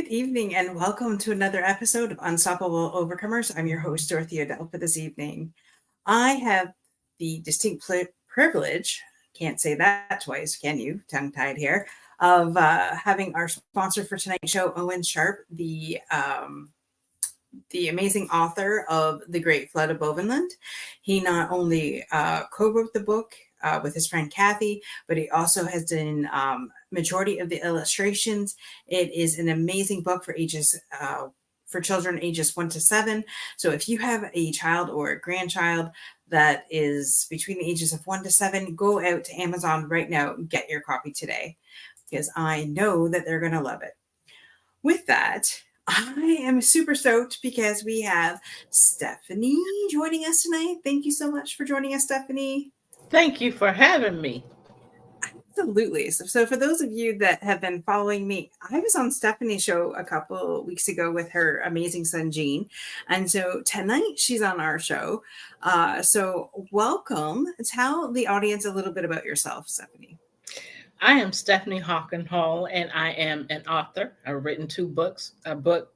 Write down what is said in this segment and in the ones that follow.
evening, and welcome to another episode of Unstoppable Overcomers. I'm your host, Dorothy Odell, for this evening. I have the distinct privilege, can't say that twice, can you? Tongue tied here, of having our sponsor for tonight's show, Owen Sharp, the amazing author of The Great Flood of Bovenland. He not only co-wrote the book with his friend Kathy, but he also has done majority of the illustrations. It is an amazing book for children ages 1 to 7. So if you have a child or a grandchild that is between the ages of 1 to 7, go out to Amazon right now and get your copy today, because I know that they're going to love it. With that, I am super stoked because we have Stephne joining us tonight. Thank you so much for joining us, Stephne. Thank you for having me. Absolutely. So for those of you that have been following me, I was on Stephanie's show a couple weeks ago with her amazing son, Gene. And so tonight she's on our show. So welcome. Tell the audience a little bit about yourself, Stephanie. I am Stephne Hockenhull, and I am an author. I've written 2 books, a book,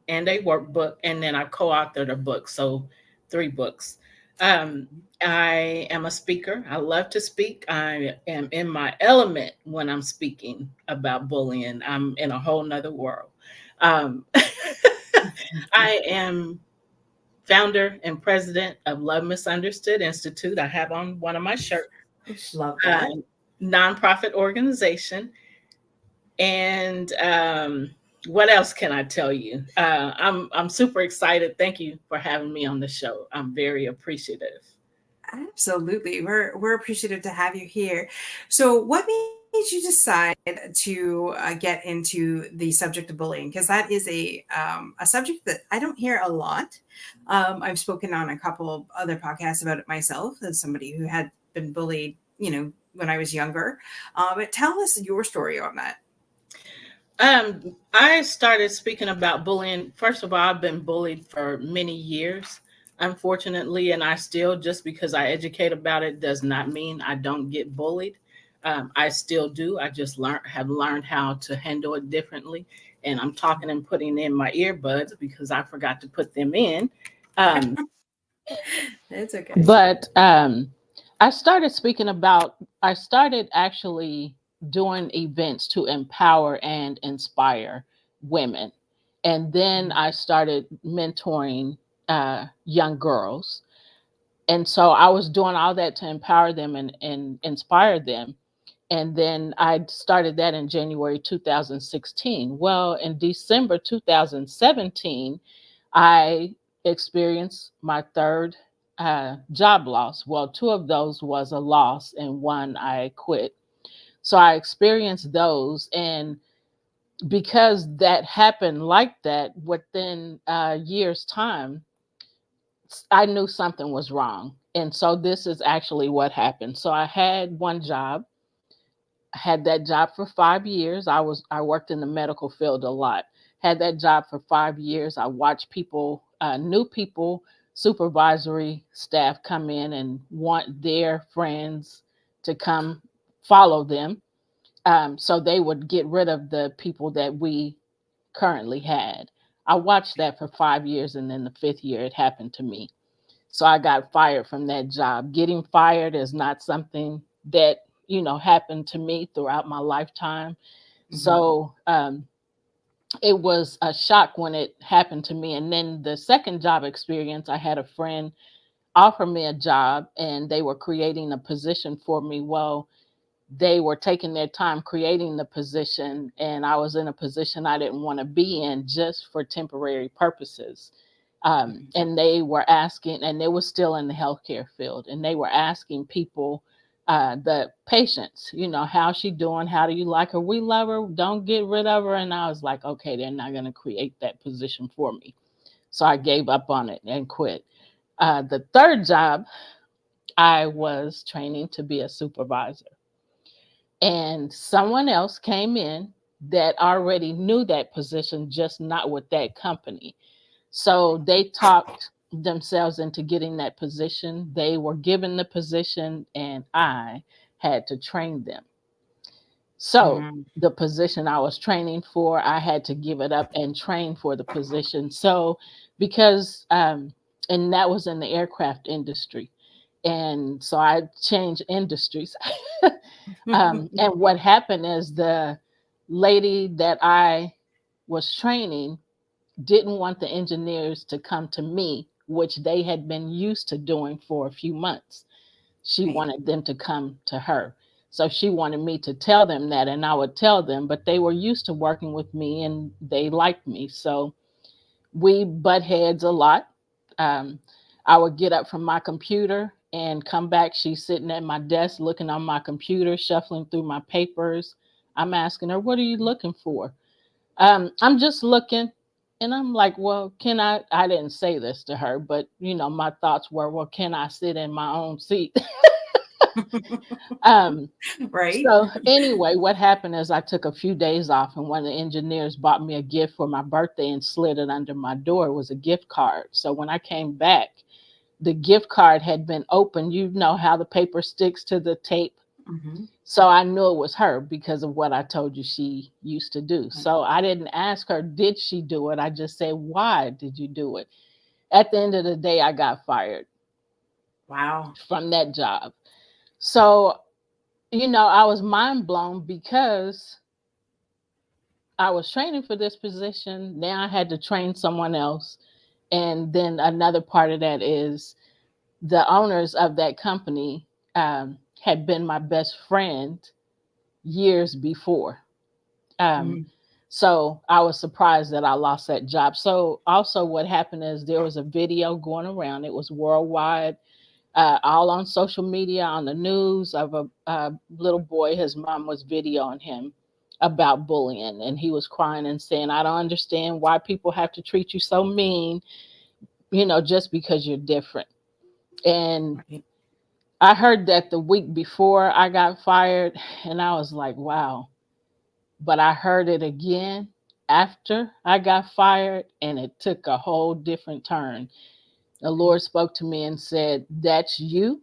and a workbook, and then I co-authored a book, so 3 books. Um, I am a speaker. I love to speak. I am in my element when I'm speaking about bullying. I'm in a whole nother world. Um, I am founder and president of Love Misunderstood Institute. I have on one of my shirts. Love Uh, that. Nonprofit organization. And what else can I tell you? I'm super excited. Thank you for having me on the show. I'm very appreciative. Absolutely. We're appreciative to have you here. So what made you decide to get into the subject of bullying? Because that is a subject that I don't hear a lot. I've spoken on a couple of other podcasts about it myself as somebody who had been bullied, when I was younger. But tell us your story on that. I started speaking about bullying. First of all, I've been bullied for many years, unfortunately, and I still, just because I educate about it, does not mean I don't get bullied. I still do. I just have learned how to handle it differently. And I'm talking and putting in my earbuds because I forgot to put them in. Um, It's okay. but I started actually doing events to empower and inspire women. And then I started mentoring young girls. And so I was doing all that to empower them and inspire them. And then I started that in January 2016. Well, in December 2017, I experienced my third job loss. Well, 2 of those was a loss, and one I quit. So I experienced those, and because that happened like that within a year's time, I knew something was wrong. And so this is actually what happened. So I had one job. I had that job for 5 years. I worked in the medical field a lot. Had that job for 5 years. I watched people, new people, supervisory staff come in and want their friends to come follow them. So they would get rid of the people that we currently had. I watched that for 5 years, and then the 5th year it happened to me. So I got fired from that job. Getting fired is not something that, happened to me throughout my lifetime. Mhm. So it was a shock when it happened to me. And then the second job experience, I had a friend offer me a job, and they were creating a position for me. Well, they were taking their time creating the position, and I was in a position I didn't want to be in just for temporary purposes. And they were asking, and they were still in the healthcare field, and they were asking people, the patients, how's she doing? How do you like her? We love her. Don't get rid of her. And I was like, okay, they're not going to create that position for me. So I gave up on it and quit. The third job, I was training to be a supervisor, and someone else came in that already knew that position, just not with that company. So they talked themselves into getting that position. They were given the position, and I had to train them. So Mm-hmm. the position I was training for, I had to give it up and train for the position. So because and that was in the aircraft industry. And so I changed industries. And what happened is the lady that I was training didn't want the engineers to come to me, which they had been used to doing for a few months. She Right. wanted them to come to her. So she wanted me to tell them that, and I would tell them, but they were used to working with me and they liked me. So we butt heads a lot. Um, I would get up from my computer and come back. She's sitting at my desk looking on my computer, shuffling through my papers. I'm asking her, "What are you looking for?" I'm just looking. And I'm like, well, can I didn't say this to her, but my thoughts were, well, can I sit in my own seat? um, Right. so anyway, what happened is I took a few days off, and one of the engineers bought me a gift for my birthday and slid it under my door. It was a gift card. So when I came back, the gift card had been opened. You know how the paper sticks to the tape. Mm-hmm. So I knew it was her because of what I told you she used to do. So I didn't ask her, did she do it? I just said, why did you do it? At the end of the day, I got fired Wow. from that job. So, I was mind blown because I was training for this position. Now I had to train someone else. And then another part of that is the owners of that company had been my best friend years before. Um, Mm-hmm. so I was surprised that I lost that job. So also what happened is there was a video going around. It was worldwide, all on social media, on the news of a little boy. His mom was videoing him about bullying, and he was crying and saying, "I don't understand why people have to treat you so mean, just because you're different." And Right. I heard that the week before I got fired, and I was like, wow. But I heard it again after I got fired, and it took a whole different turn. The Lord spoke to me and said, that's you.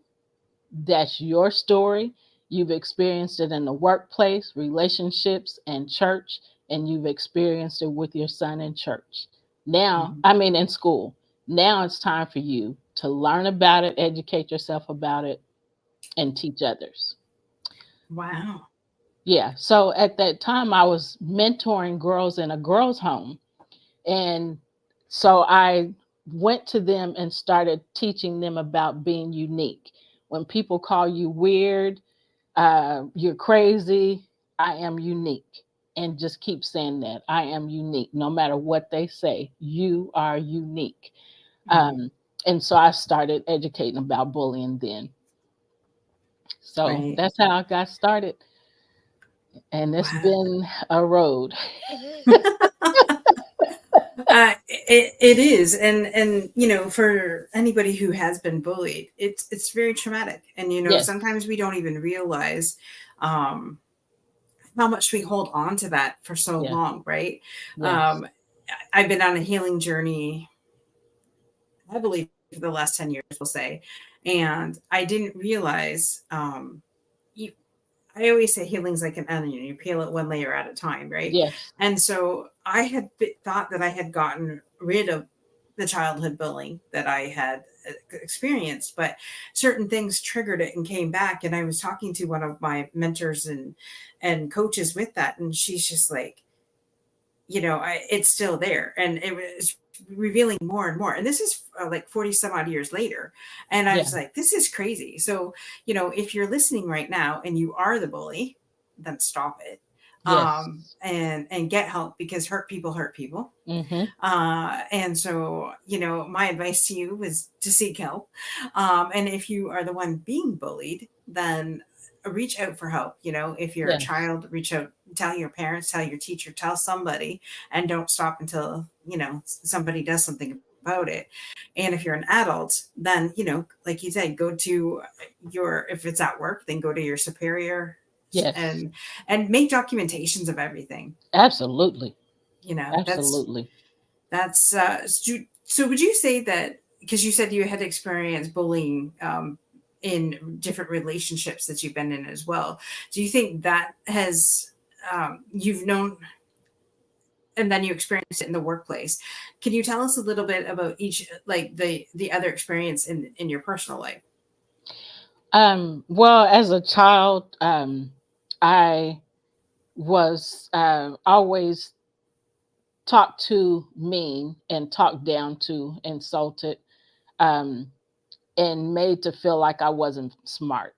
That's your story. You've experienced it in the workplace, relationships, and church, and you've experienced it with your son in church. Now, Mm-hmm. I mean, in school. Now it's time for you to learn about it, educate yourself about it, and teach others. Wow. Yeah. So at that time, I was mentoring girls in a girls' home. And so I went to them and started teaching them about being unique. When people call you weird, you're crazy, I am unique. And just keep saying that I am unique. No matter what they say, you are unique. Mm-hmm. And so I started educating about bullying then. So Right. that's how I got started. And it's Wow. been a road. It is, and for anybody who has been bullied, it's very traumatic, and Yes, sometimes we don't even realize um, how much we hold on to that for so yes, long, right? yes, Um, I've been on a healing journey, I believe, for the last 10 years, we'll say, and I didn't realize. You, I always say healing's like an onion. You peel it one layer at a time, right? yes, And so I had thought that I had gotten rid of the childhood bullying that I had experienced, but certain things triggered it and came back. And I was talking to one of my mentors and coaches with that, and she's just like, it's still there, and it was revealing more and more. And this is like 40 some odd years later, and I yeah, was like, this is crazy. So if you're listening right now and you are the bully, then stop it, yes. and get help, because hurt people. Mm-hmm. And so, my advice to you was to seek help. And if you are the one being bullied, then reach out for help. If you're a Yes, child, reach out, tell your parents, tell your teacher, tell somebody, and don't stop until, somebody does something about it. And if you're an adult, then, like you said, go to if it's at work, then go to your superior yes. and make documentations of everything. Absolutely, You know, that's absolutely. that's so would you say that, because you said you had experienced bullying in different relationships that you've been in as well, do you think that has you've known, and then you experienced it in the workplace. Can you tell us a little bit about each, like the other experience in your personal life? Well, as a child, I was always talked to mean and talked down to, insulted, um, and made to feel like I wasn't smart.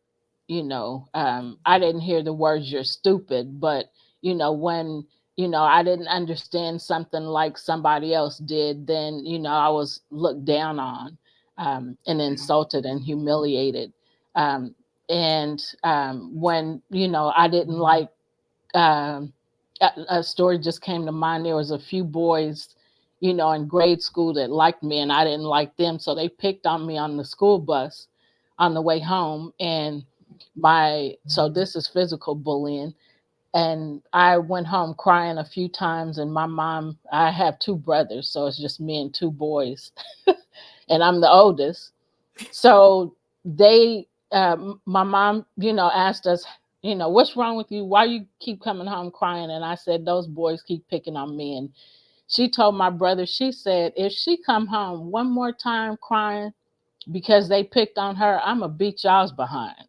I didn't hear the words "you're stupid," but when I didn't understand something like somebody else did, then I was looked down on, and insulted and humiliated. Um, and when I didn't like, um, a story just came to mind. There was a few boys, in grade school that liked me, and I didn't like them, so they picked on me on the school bus on the way home. And so this is physical bullying. And I went home crying a few times. And my mom, I have two brothers, so it's just me and two boys, and I'm the oldest. So my mom, asked us, what's wrong with you? Why you keep coming home crying? And I said, those boys keep picking on me. And she told my brother, she said, if she come home one more time crying because they picked on her, I'm gonna beat y'all's behind.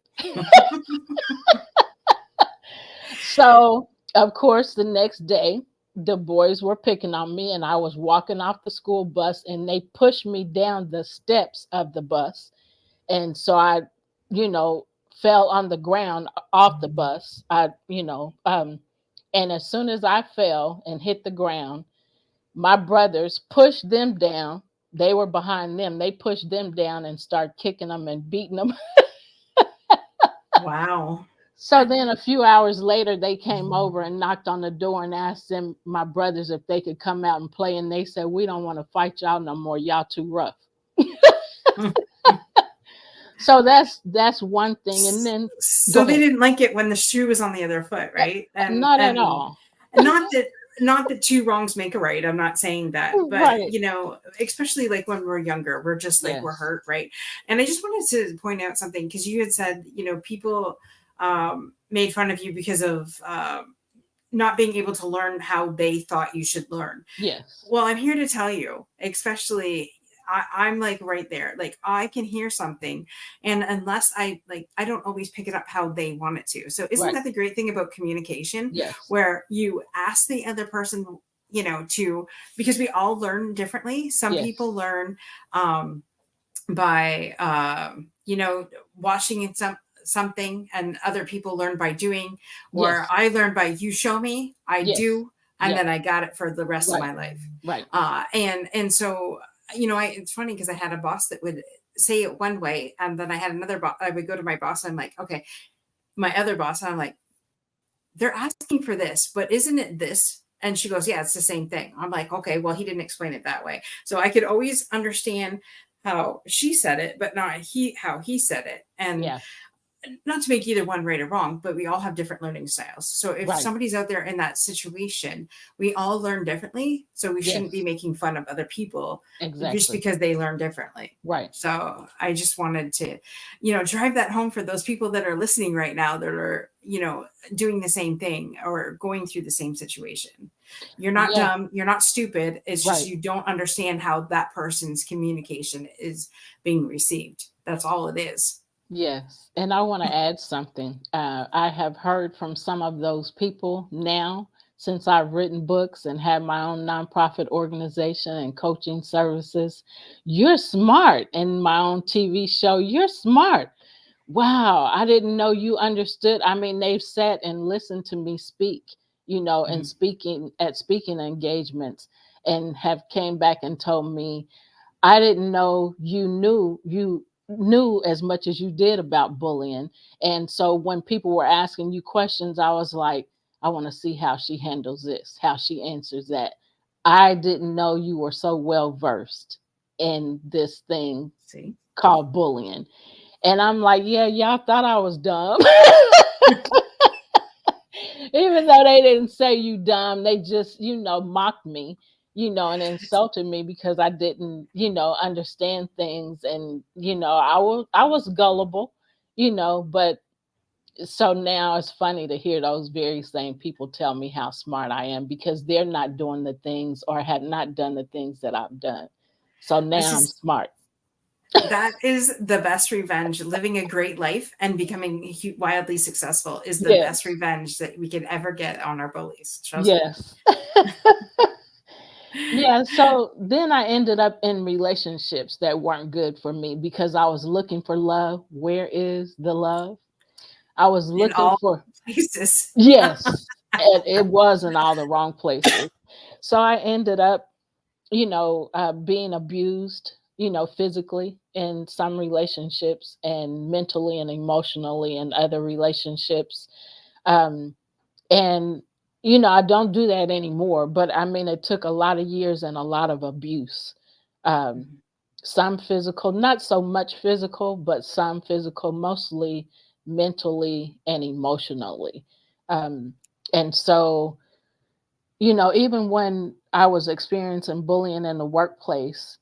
So of course, the next day, the boys were picking on me, and I was walking off the school bus, and they pushed me down the steps of the bus. And so I, you know, fell on the ground off the bus. And as soon as I fell and hit the ground, my brothers pushed them down. They were behind them. They pushed them down and started kicking them and beating them. Wow. So then a few hours later, they came over and knocked on the door and asked them, my brothers, if they could come out and play. And they said, we don't want to fight y'all no more. Y'all too rough. So that's one thing. And then go So they ahead. didn't like it when the shoe was on the other foot, right? Not at all. Not that two wrongs make a right. I'm not saying that, but Right. especially like when we're younger, we're just like we're Yes. hurt, right? And I just wanted to point out something because you had said, people made fun of you because of not being able to learn how they thought you should learn. Yes. Well, I'm here to tell you, especially I'm like right there. Like I can hear something, and unless I don't always pick it up how they want it to. So isn't Right. that the great thing about communication, Yes. where you ask the other person, to because we all learn differently. Some Yes. people learn by watching something, and other people learn by doing, or Yes. I learn by you show me, I Yes. do, and Yes. then I got it for the rest of Right. my life. Right. And so it's funny because I had a boss that would say it one way, and then I had another boss. I would go to my boss and I'm like, okay, my other boss, and I'm like, they're asking for this, but isn't it this? And she goes, yeah, it's the same thing. I'm like, okay, well, he didn't explain it that way. So I could always understand how she said it, but not how he said it. And Yeah. not to make either one right or wrong, but we all have different learning styles. So if Right. somebody's out there in that situation, we all learn differently. So we shouldn't be Yes. making fun of other people just Exactly. because they learn differently. Right. So I just wanted to, drive that home for those people that are listening right now that are, doing the same thing or going through the same situation. You're not Yeah. dumb. You're not stupid. It's just Right. you don't understand how that person's communication is being received. That's all it is. Yes, and I want to add something. I have heard from some of those people now, since I've written books and have my own nonprofit organization and coaching services. You're smart. And my own TV show, you're smart. Wow, I didn't know you understood. I mean, they've sat and listened to me speak, and Mhm. speaking at speaking engagements, and have came back and told me, I didn't know you knew as much as you did about bullying. And so when people were asking you questions, I was like, I want to see how she handles this, how she answers that. I didn't know you were so well versed in this thing See? called bullying. And I'm like, yeah, y'all thought I was dumb. Even though they didn't say you dumb, they just, mocked me, and insulted me because I didn't, understand things. And, I was gullible, but So now it's funny to hear those very same people tell me how smart I am because they're not doing the things or have not done the things that I've done. So This now I'm is smart. that is the best revenge. Living a great life and becoming wildly successful is the best Yes. revenge that we could ever get on our bullies. Trust me. Yes. Yeah, so then I ended up in relationships that weren't good for me because I was looking for love. Where is the love? I was In looking all for, places. yes, and it was in all the wrong places. So I ended up, being abused, physically in some relationships and mentally and emotionally in other relationships. Um, and I don't do that anymore, but I mean it took a lot of years and a lot of abuse. um Mhm. some physical, not so much physical, but some physical, mostly mentally and emotionally. um and so even when I was experiencing bullying in the workplace,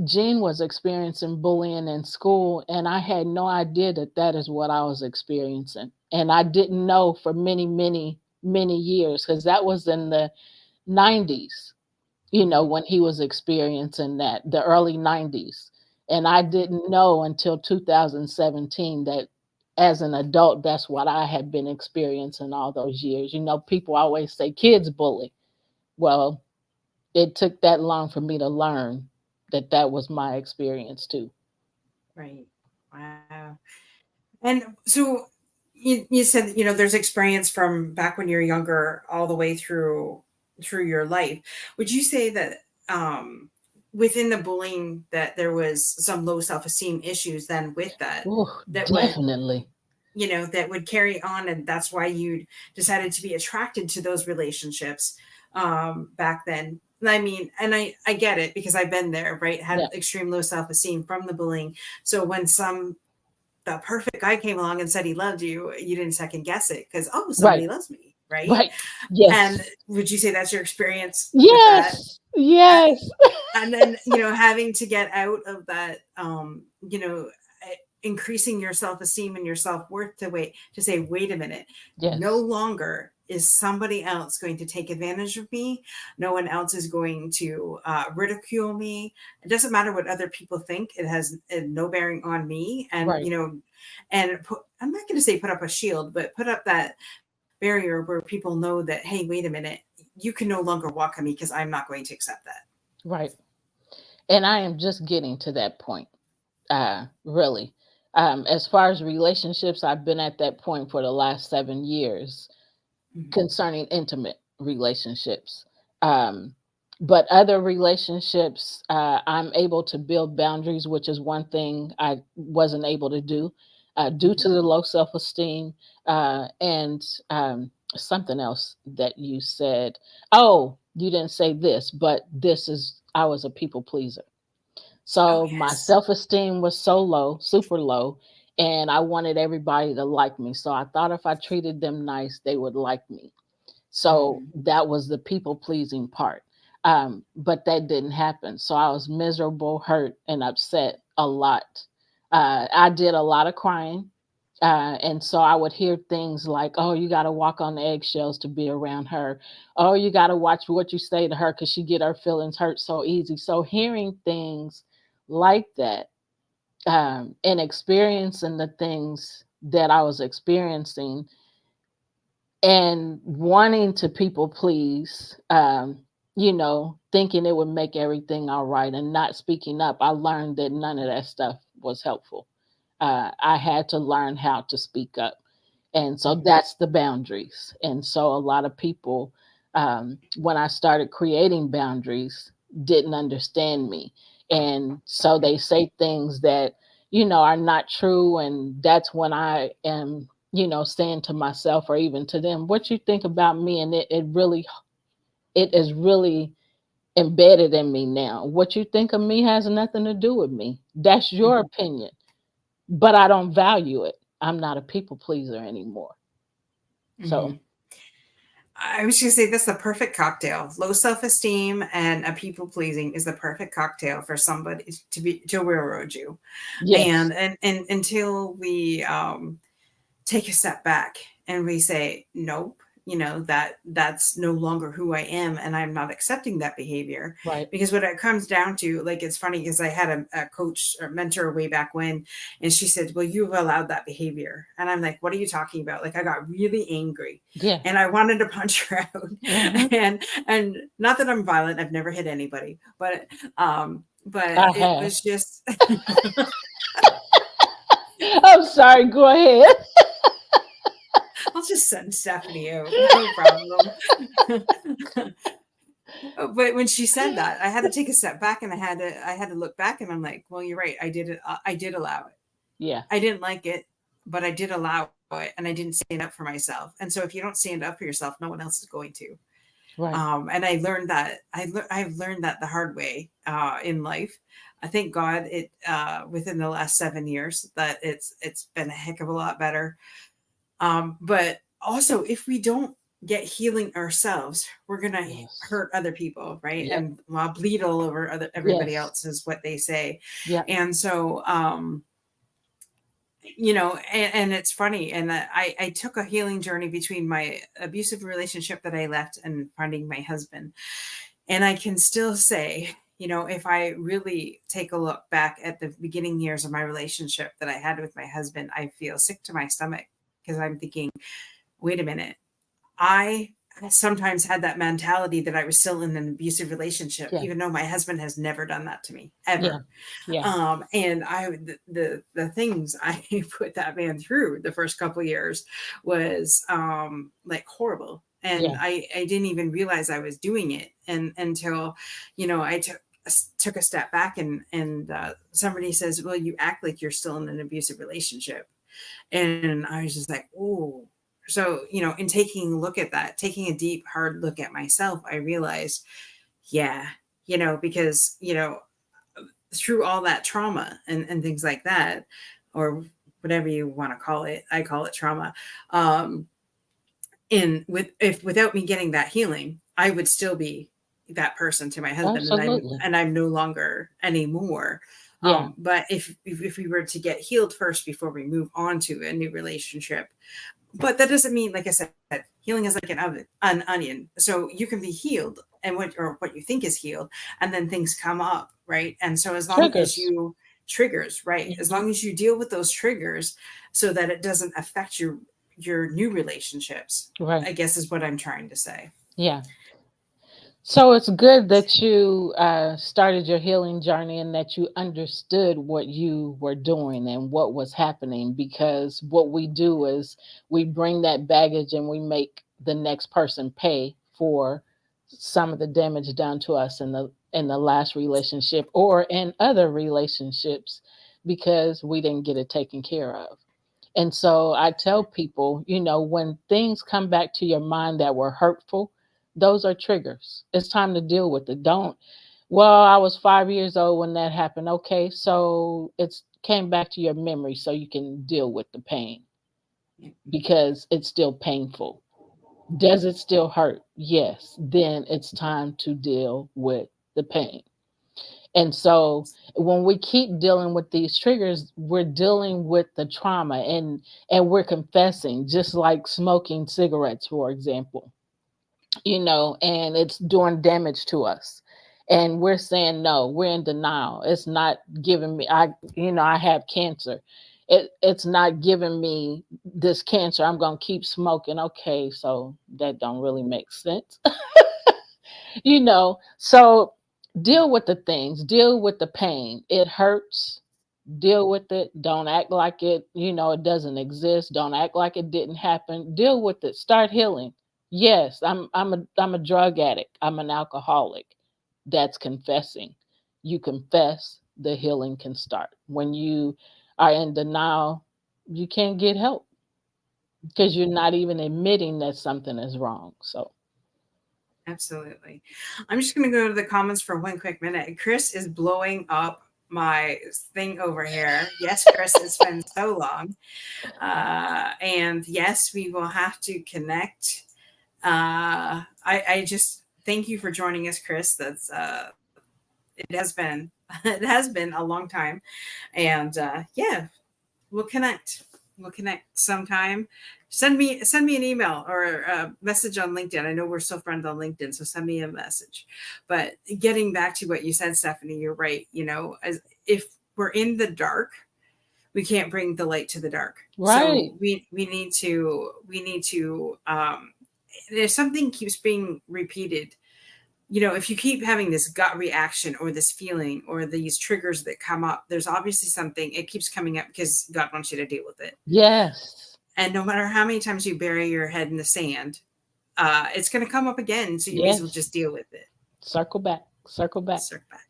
Jean was experiencing bullying in school, and I had no idea that that is what I was experiencing. And I didn't know for many, many, many years because that was in the 90s, Mhm. when he was experiencing that, the early 90s. And I didn't know until 2017 that as an adult, that's what I had been experiencing all those years. People always say kids bully. Well, it took that long for me to learn that that was my experience too. Right. Wow. And so you said, there's experience from back when you're younger all the way through your life. Would you say that um within the bullying that there was some low self-esteem issues then with that Oh, that would definitely. that would carry on, and that's why you decided to be attracted to those relationships back then? I mean, and I get it because I've been there, right? Had Yeah. extreme low self-esteem from the bullying. So when the perfect guy came along and said he loved you, you didn't second guess it because, oh, Right. somebody loves me, right? Right. Yes. And would you say that's your experience with that? Yes. Uh, Yes. and then, having to get out of that, increasing your self-esteem and your self-worth to say, wait a minute, no Yes. longer is somebody else going to take advantage of me. No one else is going to ridicule me. It doesn't matter what other people think. It has no bearing on me. And, Right. I'm not going to say put up a shield, but put up that barrier where people know that, hey, wait a minute, you can no longer walk on me because I'm not going to accept that. Right. And I am just getting to that point. Really. As far as relationships, I've been at that point for the last 7 years Mhm. concerning intimate relationships. Um, but other relationships, I'm able to build boundaries, which is one thing I wasn't able to do due to Mhm. the low self esteem. And something else that you said. Oh, you didn't say this, but this is, I was a people pleaser. Oh, So my yes. self esteem was so low, super low, and I wanted everybody to like me. So I thought if I treated them nice, they would like me. So Mhm. that was the people pleasing part. But that didn't happen. So I was miserable, hurt, and upset a lot. I did a lot of crying. And so I would hear things like, oh, you got to walk on the eggshells to be around her. Oh, you got to watch what you say to her because she get her feelings hurt so easy. So hearing things like that and experiencing the things that I was experiencing and wanting to people please, thinking it would make everything all right and not speaking up, I learned that none of that stuff was helpful. I had to learn how to speak up. And so Mhm. that's the boundaries. And so a lot of people, when I started creating boundaries, didn't understand me. And so they say things that, are not true. And that's when I am, saying to myself or even to them, what you think about me. And it is really embedded in me now. What you think of me has nothing to do with me. That's your Mhm. opinion, but I don't value it. I'm not a people pleaser anymore. So, Mhm. I was going to say that's the perfect cocktail. Low self-esteem and a people pleasing is the perfect cocktail for somebody to railroad you. yes. And until we take a step back and we say, nope, that's no longer who I am, and I'm not accepting that behavior. Right. Because what it comes down to, like, it's funny because I had a coach or mentor way back when, and she said, well, you've allowed that behavior. And I'm like, what are you talking about? Like, I got really angry Yeah. and I wanted to punch her out. Hmm. And not that I'm violent, I've never hit anybody, but I it have. was just I'm sorry. Go ahead. I'll just send Stephanie out, no problem. But when she said that, I had to take a step back, and I had to look back, and I'm like, well, you're right. I did it. I did allow it. Yeah. I didn't like it, but I did allow it, and I didn't stand up for myself. And so if you don't stand up for yourself, no one else is going to. Right. And I learned that I've learned that the hard way in life. I thank God it within the last 7 years that it's been a heck of a lot better. But also, if we don't get healing ourselves, we're gonna Yes. hurt other people, right? Yep. And bleed all over everybody Yes. else is what they say. Yep. And so, and it's funny. And I took a healing journey between my abusive relationship that I left and finding my husband. And I can still say, if I really take a look back at the beginning years of my relationship that I had with my husband, I feel sick to my stomach because I'm thinking, wait a minute, I sometimes had that mentality that I was still in an abusive relationship, Yeah. even though my husband has never done that to me Yeah. ever. Yeah. And the things I put that man through the first couple years was like horrible. And Yeah. I didn't even realize I was doing it and until, I took a step back and somebody says, well, you act like you're still in an abusive relationship. And I was just like, oh. So, in taking a look at that, taking a deep, hard look at myself, I realized, yeah, because, through all that trauma and things like that, or whatever you want to call it, I call it trauma. Um, if without me getting that healing, I would still be that person to my husband, and Absolutely. I'm no longer anymore. Yeah. But if we were to get healed first before we move on to a new relationship, but that doesn't mean, like I said, healing is like an onion. So you can be healed and what you think is healed, and then things come up, right? And so as long as Triggers. you triggers, right? As Hmm. long as you deal with those triggers, so that it doesn't affect your new relationships, Right. I guess is what I'm trying to say. Yeah. So it's good that you started your healing journey and that you understood what you were doing and what was happening. Because what we do is we bring that baggage and we make the next person pay for some of the damage done to us in the last relationship or in other relationships because we didn't get it taken care of. And so I tell people, when things come back to your mind that were hurtful, those are triggers. It's time to deal with it. Don't, well, I was 5 years old when that happened. Okay, so it's came back to your memory so you can deal with the pain because it's still painful. Does it still hurt? Yes. Then it's time to deal with the pain. And so when we keep dealing with these triggers, we're dealing with the trauma and we're confessing, just like smoking cigarettes, for example, and it's doing damage to us. And we're saying no, we're in denial. It's not giving me I have cancer. It's not giving me this cancer. I'm gonna keep smoking. Okay, so that don't really make sense. So deal with the things, deal with the pain. It hurts, deal with it. Don't act like it doesn't exist. Don't act like it didn't happen. Deal with it. Start healing. Yes, I'm a drug addict. I'm an alcoholic. That's confessing. You confess, the healing can start. When you are in denial, you can't get help because you're not even admitting that something is wrong. So Absolutely. I'm just going to go to the comments for one quick minute. Chris is blowing up my thing over here. Yes, Chris, it's been so long. And yes, we will have to connect. I just thank you for joining us, Chris. It has been it has been a long time, and yeah, we'll connect. We'll connect sometime. Send me an email or a message on LinkedIn. I know we're still friends on LinkedIn, so send me a message. But getting back to what you said, Stephanie, you're right. As if we're in the dark, we can't bring the light to the dark. So Right. we need to if something keeps being repeated, if you keep having this gut reaction or this feeling or these triggers that come up, there's obviously something, it keeps coming up because God wants you to deal with it. Yes. And no matter how many times you bury your head in the sand, it's going to come up again. So you may as well Yes. just deal with it. Circle back. Circle back. Circle back.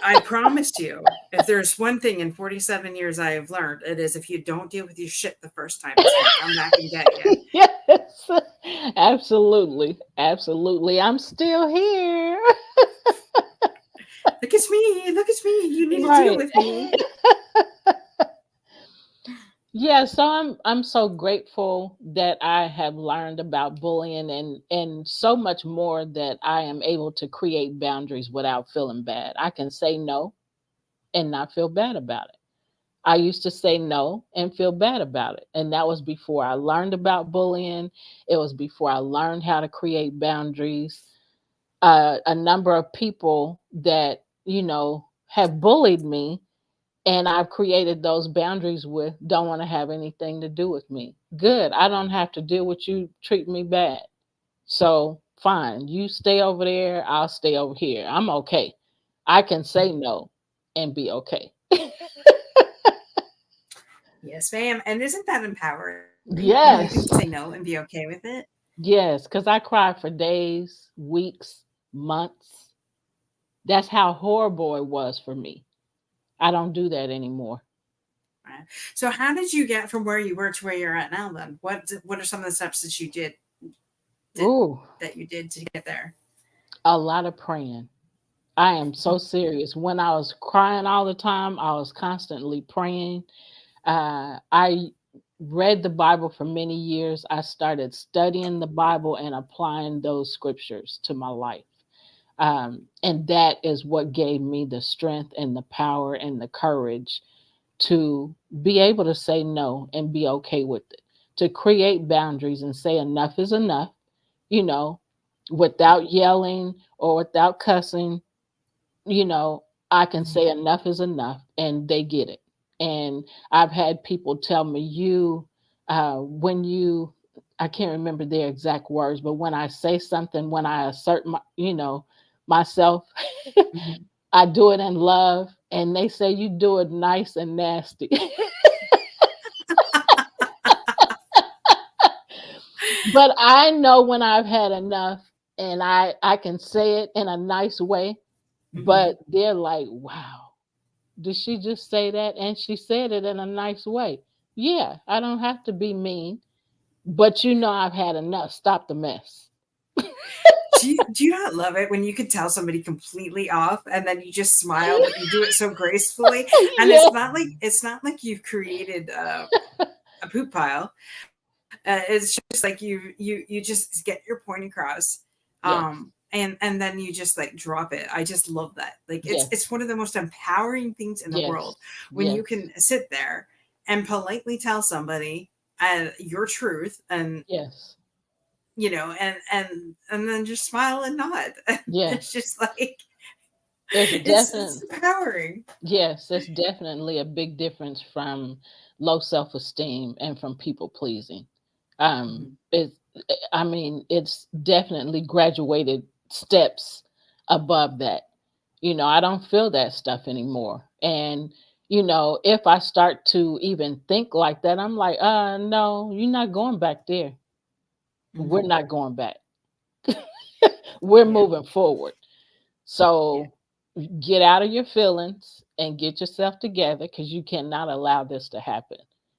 I promise you, if there's one thing in 47 years I have learned, it is if you don't deal with your shit the first time, it's going to come back and get you. Yes. Absolutely. Absolutely. I'm still here. Look at me. Look at me. You need to deal Right. with me. Yeah, so I'm so grateful that I have learned about bullying and so much more that I am able to create boundaries without feeling bad. I can say no and not feel bad about it. I used to say no and feel bad about it. And that was before I learned about bullying. It was before I learned how to create boundaries. A number of people that, have bullied me and I've created those boundaries with don't want to have anything to do with me. Good. I don't have to deal with you treating me bad. So fine. You stay over there. I'll stay over here. I'm okay. I can say no and be okay. Yes, ma'am. And isn't that empowering when you can say Yes. no and be okay with it? Yes. Because I cried for days, weeks, months. That's how horrible it was for me. I don't do that anymore. Right. So, how did you get from where you were to where you're at now? Then, what are some of the steps that did Ooh, that you did to get there? a lot of praying. I am so serious. When I was crying all the time, I was constantly praying. I read the Bible for many years. I started studying the Bible and applying those scriptures to my life. And that is what gave me the strength and the power and the courage to be able to say no and be okay with it, to create boundaries and say enough is enough, you know, without yelling or without cussing, you know, I can Mhm. say enough is enough and they get it. And I've had people tell me, when you, I can't remember their exact words, but when I say something, when I assert myself, Mhm. I do it in love. And they say, you do it nice and nasty. But I know when I've had enough and I can say it in a nice way, Mhm. but they're like, wow, did she just say that? And she said it in a nice way. Yeah, I don't have to be mean, but I've had enough. Stop the mess. Do you not love it when you can tell somebody completely off and then you just smile, but you do it so gracefully? And Yeah. it's not like you've created a poop pile. It's just like you just get your point across, Yes. and then you just like drop it. I just love that. Like it's Yes. one of the most empowering things in the Yes. world when you Yes. can sit there and politely tell somebody your truth, and Yes. and then just smile and nod. It's Yes. just like It's it's definitely empowering. yes, it's definitely a big difference from low self-esteem and from people pleasing. Mhm. It, I mean, it's definitely graduated steps above that. I don't feel that stuff anymore. And, if I start to even think like that, I'm like, no, you're not going back there. We're Mhm. not going back. We're Yeah, moving forward. yeah. So get out of your feelings and get yourself together because you cannot allow this to happen.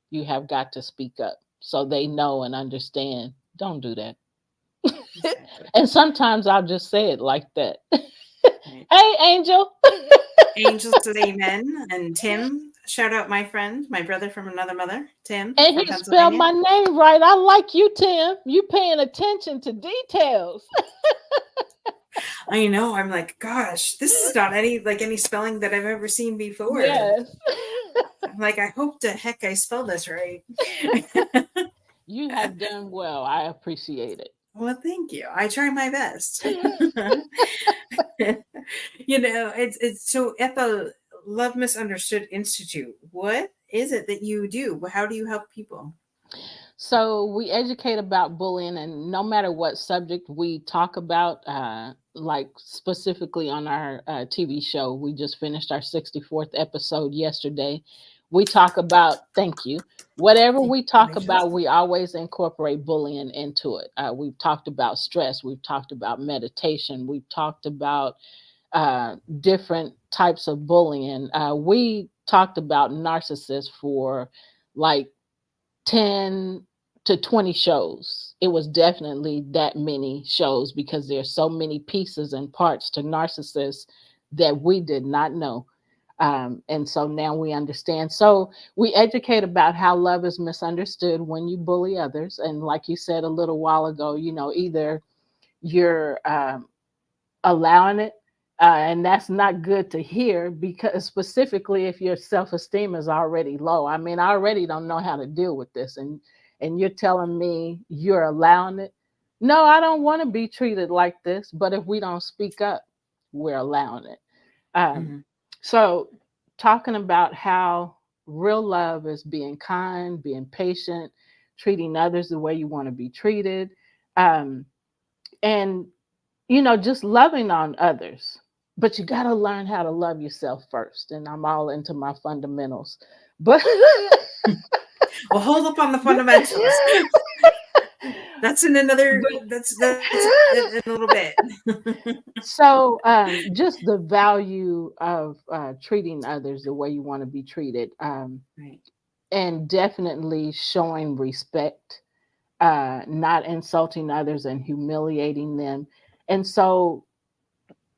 You have got to speak up so they know and understand. Don't do that. Exactly. And sometimes I'll just say it like that. Right. Hey, Angel. Angel says amen. And Tim, shout out my friend, my brother from another mother, Tim And from he spelled Pennsylvania. my name right. I like you, Tim. You paying attention to details. I know. I'm like, gosh, this is not any spelling that I've ever seen before. Yes. like, I hope to heck I spelled this right. You have done well. I appreciate it. Well, thank you. I try my best. It's so at the Love Misunderstood Institute, what is it that you do? How do you help people? So we educate about bullying, and no matter what subject we talk about, like specifically on our TV show, we just finished our 64th episode yesterday. We talk about, thank you. Whatever we talk Congratulations. about, we always incorporate bullying into it. We've talked about stress, we've talked about meditation, we've talked about different types of bullying. We talked about narcissists for like 10 to 20 shows. It was definitely that many shows because there's so many pieces and parts to narcissists that we did not know. And so now we understand. So we educate about how love is misunderstood when you bully others. And like you said a little while ago, either you're allowing it. And that's not good to hear because specifically if your self-esteem is already low. I mean, I already don't know how to deal with this, and you're telling me you're allowing it. No, I don't want to be treated like this, but if we don't speak up, we're allowing it. Um, Hmm. so talking about how real love is being kind, being patient, treating others the way you want to be treated, um, and just loving on others. But you got to learn how to love yourself first. And I'm all into my fundamentals. But Well, hold up on the fundamentals. That's in another. but That's in a little bit. so just the value of treating others the way you want to be treated, Right. and definitely showing respect, not insulting others and humiliating them. And so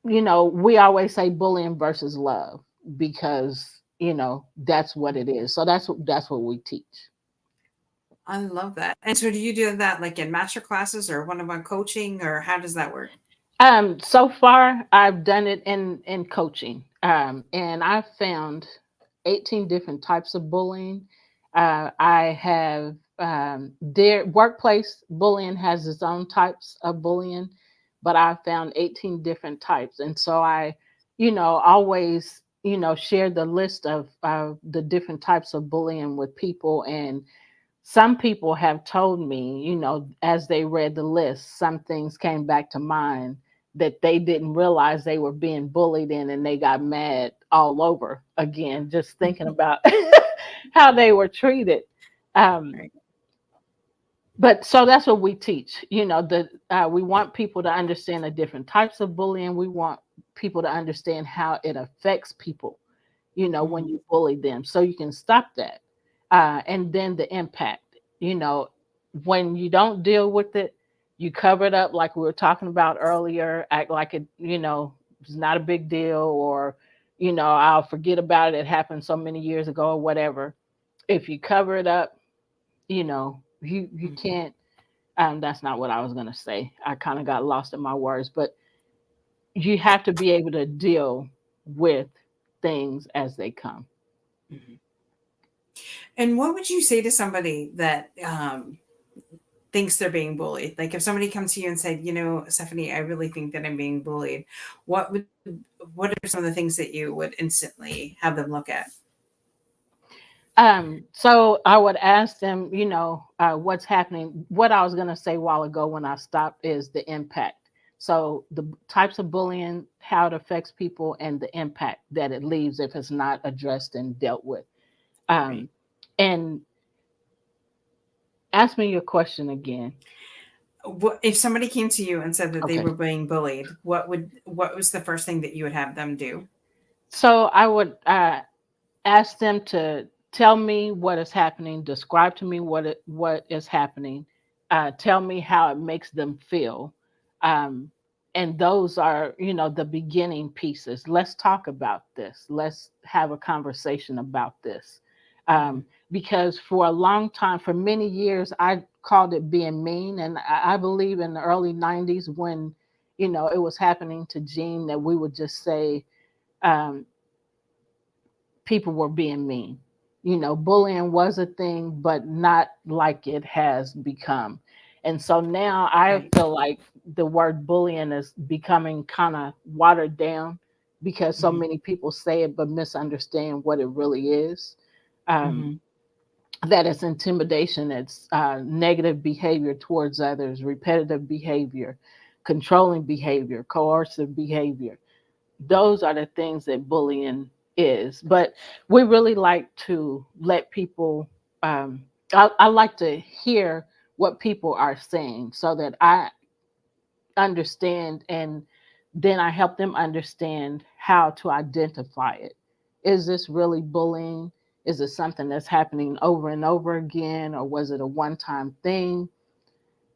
we always say bullying versus love because that's what it is. So that's what we teach. I love that. And so, do you do that like in master classes or one-on-one coaching, or how does that work? So far I've done it in coaching, and I've found 18 different types of bullying. I have their workplace bullying has its own types of bullying, but I found 18 different types, and so I, always share the list of the different types of bullying with people. And some people have told me, as they read the list, some things came back to mind that they didn't realize they were being bullied in, and they got mad all over again, just thinking about how they were treated. Um, Right. but so that's what we teach. We want people to understand the different types of bullying. We want people to understand how it affects people, when Mhm. you bully them, so you can stop that. And then the impact, you know, when you don't deal with it, you cover it up like we were talking about earlier, act like it's not a big deal, or, I'll forget about it. It happened so many years ago or whatever. If you cover it up, you Mhm. can't. That's not what I was going to say. I kind of got lost in my words, but you have to be able to deal with things as they come. Mhm. And what would you say to somebody that thinks they're being bullied? Like if somebody comes to you and said, Stephanie, I really think that I'm being bullied. What would what are some of the things that you would instantly have them look at? So I would ask them, what's happening. What I was going to say a while ago when I stopped is the impact. So the types of bullying, how it affects people, and the impact that it leaves if it's not addressed and dealt with. Right. Um, and ask me your question again. What if somebody came to you and said that they Okay. were being bullied? What was the first thing that you would have them do? So I would ask them to tell me what is happening, describe to me what is happening, tell me how it makes them feel, um, and those are the beginning pieces. Let's talk about this. Let's have a conversation about this, Mhm. because for a long time, for many years, I called it being mean, and I believe in the early '90s when it was happening to Gene that we would just say. Um, People were being mean. Bullying was a thing, but not like it has become. And so now I Right. feel like the word bullying is becoming kind of watered down because so Hmm. many people say it but misunderstand what it really is. Um, Hmm. that it's intimidation, it's negative behavior towards others, repetitive behavior, controlling behavior, coercive behavior. Those are the things that bullying is. But we really like to let people, I like to hear what people are saying so that I understand, and then I help them understand how to identify it. Is this really bullying? Is it something that's happening over and over again, or was it a one time thing?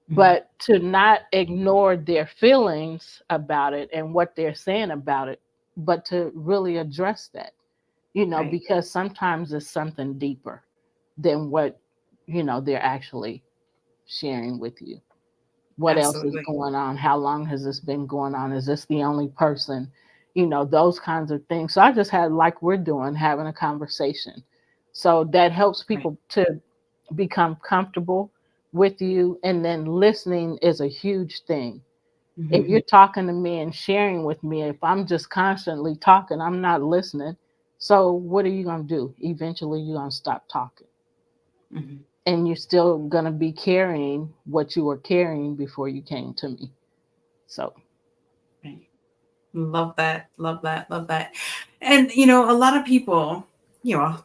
Hmm. But to not ignore their feelings about it and what they're saying about it, but to really address that, Right. because sometimes it's something deeper than what, they're actually sharing with you. What else is Absolutely. going on? How long has this been going on? Is this the only person? Those kinds of things. So I just had, like we're doing, having a conversation. So that helps Right. people to become comfortable with you. And then listening is a huge thing. If Hmm. you're talking to me and sharing with me, if I'm just constantly talking, I'm not listening. So what are you going to do? Eventually, you're going to stop talking. Hmm. And you're still going to be carrying what you were carrying before you came to me. So, Right. Love that. Love that. Love that. And, a lot of people,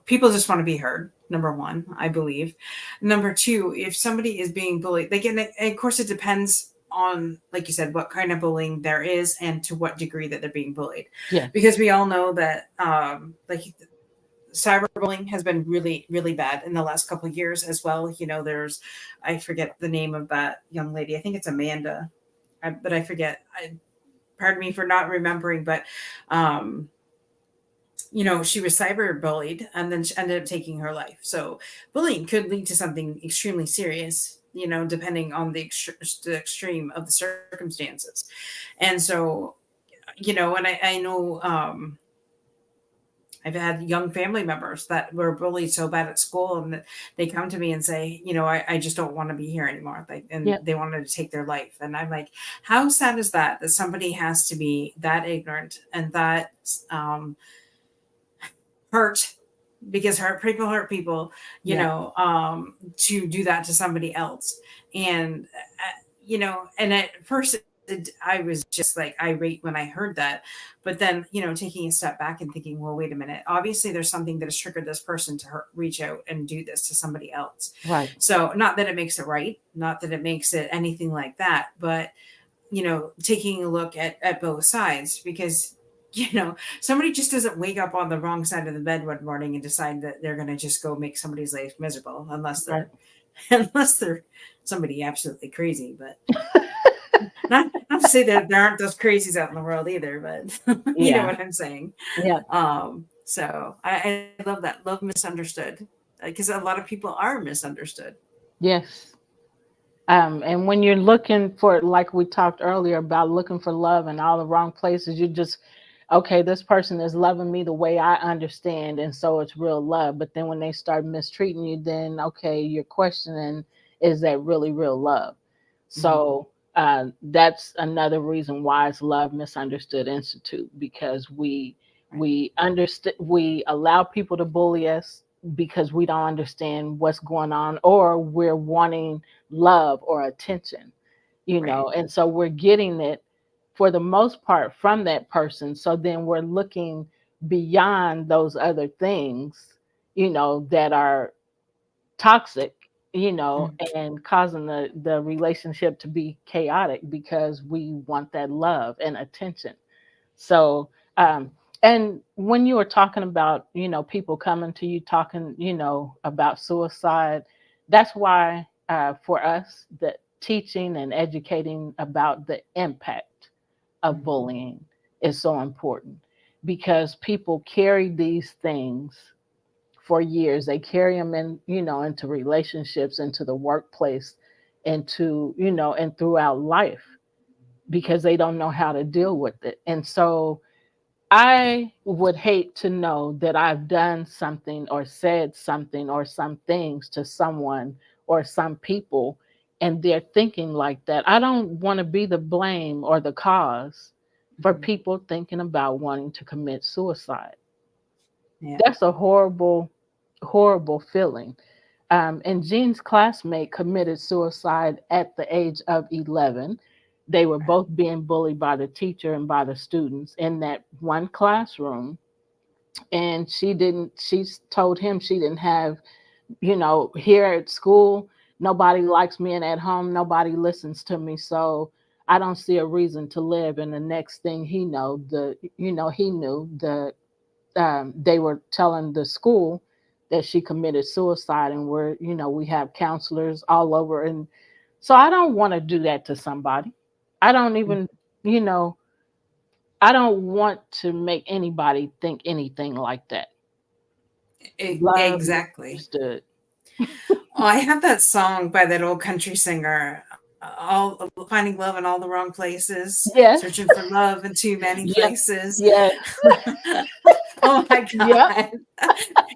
people just want to be heard. Number one, I believe. Number two, if somebody is being bullied, again, of course, it depends on, like you said, what kind of bullying there is and to what degree that they're being bullied. yes. Because we all know that, like, cyberbullying has been really, really bad in the last couple of years as well. I forget the name of that young lady. I think it's Amanda, but I forget. Pardon me for not remembering, but um, she was cyber bullied and then she ended up taking her life. So bullying could lead to something extremely serious, depending on the extreme of the circumstances. And so, and I know I've had young family members that were bullied so bad at school, and that they come to me and say, I just don't want to be here anymore. And Yep. they wanted to take their life. And I'm like, how sad is that somebody has to be that ignorant and that um, hurt, because hurt people, Yeah. to do that to somebody else. And, and at first I was just like irate when I heard that. But then, taking a step back and thinking, well, wait a minute. Obviously, there's something that has triggered this person to reach out and do this to somebody else. Right. So, not that it makes it right, not that it makes it anything like that, but taking a look at both sides, because somebody just doesn't wake up on the wrong side of the bed one morning and decide that they're going to just go make somebody's life miserable, unless Right. they're unless they're somebody absolutely crazy. But not to say that there aren't those crazies out in the world either, but you know Yeah. what I'm saying. Yeah. So I love that. Love misunderstood, because a lot of people are misunderstood. Yes. And when you're looking for, like we talked earlier about looking for love in all the wrong places, you just, okay, this person is loving me the way I understand, and so it's real love. But then when they start mistreating you, then okay, you're questioning, is that really real love? Hmm. So that's another reason why it's Love Misunderstood Institute, because we Right. we allow people to bully us because we don't understand what's going on, or we're wanting love or attention, Right. and so we're getting it for the most part from that person. So then we're looking beyond those other things, that are toxic, Mhm. and causing the relationship to be chaotic because we want that love and attention. So, and when you were talking about, people coming to you talking, about suicide, that's why for us, the teaching and educating about the impact of Mhm. bullying is so important, because people carry these things for years. They carry them in, into relationships, into the workplace, into, and throughout life, because they don't know how to deal with it. And so I would hate to know that I've done something or said something or some things to someone or some people and they're thinking like that. I don't want to be the blame or the cause for Mhm. people thinking about wanting to commit suicide. Yeah. That's a horrible, horrible feeling. And Jean's classmate committed suicide at the age of 11. They were Right. both being bullied by the teacher and by the students in that one classroom. And she told him she didn't have, here at school, nobody likes me, and at home, nobody listens to me. So I don't see a reason to live. And the next thing he knew the they were telling the school that she committed suicide, and we have counselors all over. And so I don't want to do that to somebody. I don't even, you know, I don't want to make anybody think anything like that. Love Exactly. misunderstood. Oh, I have that song by that old country singer, all finding love in all the wrong places, Yes. searching for love in too many Yes. places. Yes. Oh my Yep. god.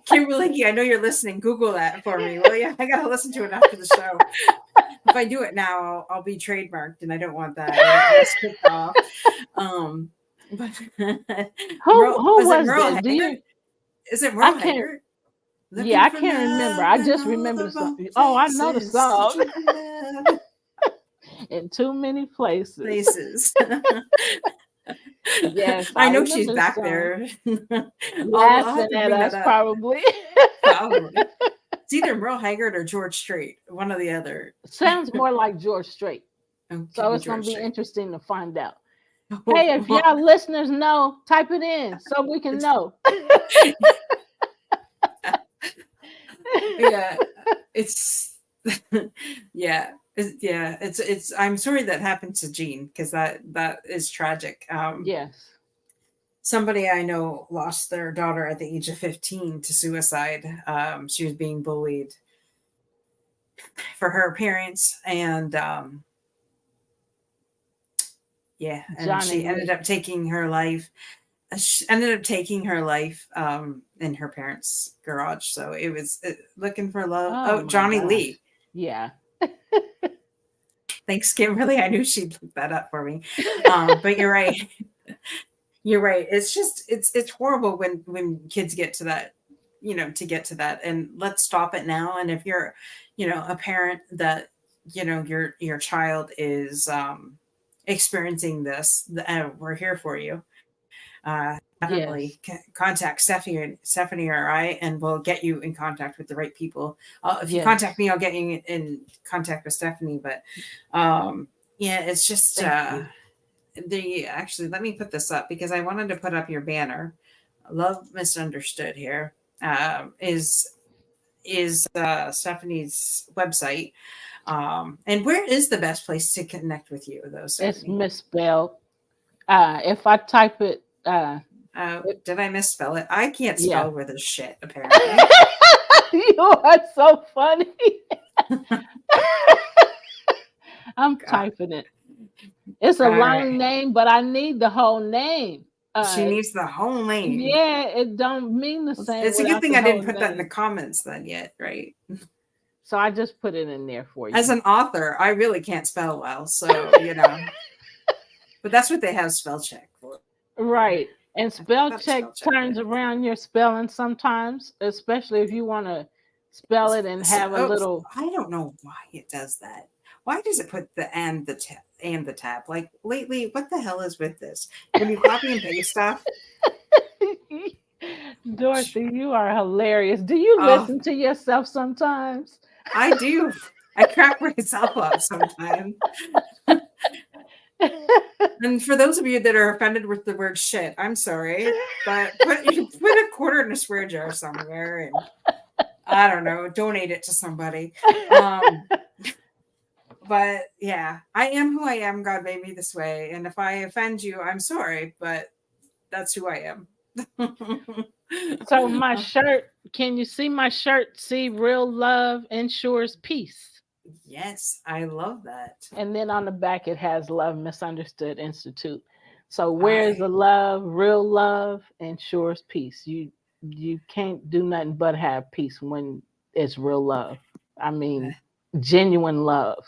Kimberly, I know you're listening. Google that for me, will you? I gotta listen to it after the show. If I do it now, I'll be trademarked, and I don't want that. I don't want us kicked off. Um, but Who Merle, who is it was Merle that? Do Haggard? you? Is it I Merle can't. Haggard? Yeah, Looking I for can't remember. love I in just all remember the the song. wrong Oh, I know the places, song. searching for love In too many places. places. Yes, I I know she's remember the back song. there. I'll Laughing have to at bring that us, up. probably. Probably. It's either Merle Haggard or George Strait, one or the other. Sounds more like George Strait. Oh, could So be it's going George to be Strait. interesting to find out. Hey, if Oh, y'all listeners know, type it in so we can it's, know. yeah, it's yeah, it's. I'm sorry that happened to Jean because that is tragic. Yes. Somebody I know lost their daughter at the age of 15 to suicide. She was being bullied for her appearance, and yeah, and Johnny she ended Lee. up taking her life. She ended up taking her life in her parents' garage. So it was looking for love. Oh Oh, my Johnny gosh. Lee. Yeah. Thanks, Kimberly. I knew she'd look that up for me. But you're right. You're right. It's just it's horrible when kids get to that, to get to that. And let's stop it now. And if you're, a parent that your child is experiencing this, we're here for you. Definitely Yes. contact Stephanie or I, and we'll get you in contact with the right people. If you contact Yes. me, I'll get you in contact with Stephanie. But um, yeah, it's just Thank you. the actually let me put this up because I wanted to put up your banner. Love misunderstood here is Stephanie's website. And where is the best place to connect with you, though, It's Stephanie? misspelled. If I type it, Did I misspell it? I can't yeah. spell with this shit, apparently. You are so funny. I'm God. typing it. It's a All long right. name, but I need the whole name. She needs the whole name. Yeah, it don't mean the same It's a good without thing the I whole didn't put that in the name. comments then yet, right? So I just put it in there for As you. an author, I really can't spell well, so but that's what they have spell check for. Right. And I thought spell spell check check would. turns around your spelling sometimes, especially if you want to spell it and So, have a little. I don't know why it does that. Why does it put the and the tab? Like lately, what the hell is with this? When you copy and paste stuff, Dorothy, you are hilarious. Do you oh, listen to yourself sometimes? I do. I crack myself up sometimes. And for those of you that are offended with the word shit, I'm sorry, but put a quarter in a swear jar somewhere, and I don't know, donate it to somebody. Um, but yeah, I am who I am. God made me this way, and if I offend you, I'm sorry, but that's who I am. So my shirt, can you see my shirt? See, real love ensures peace. Yes, I love that. And then on the back it has Love Misunderstood Institute. So where is I the love, real love, ensures peace. You can't do nothing but have peace when it's real love. I mean, genuine love.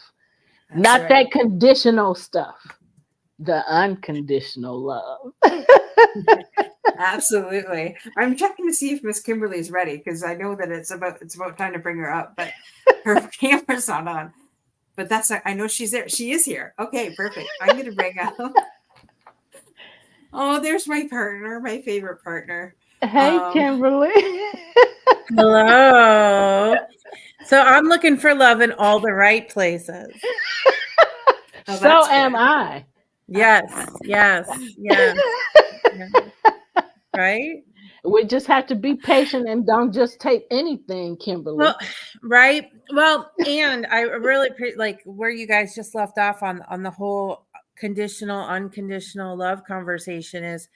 that's Not right. that conditional stuff. The unconditional love. Absolutely. I'm checking to see if Miss Kimberly's ready because I know that it's about time to bring her up, but her camera's not on. But I know she's there. She is here. Okay, perfect. I'm gonna bring up. Oh, there's my partner, my favorite partner. Hey, Um, Kimberly. Hello. So I'm looking for love in all the right places. oh, So that's am good. I. Yes, yes, yes, yes. Right? We just have to be patient and don't just take anything, Kimberly. Well, right. Well, and I really like where you guys just left off on the whole conditional, unconditional love conversation is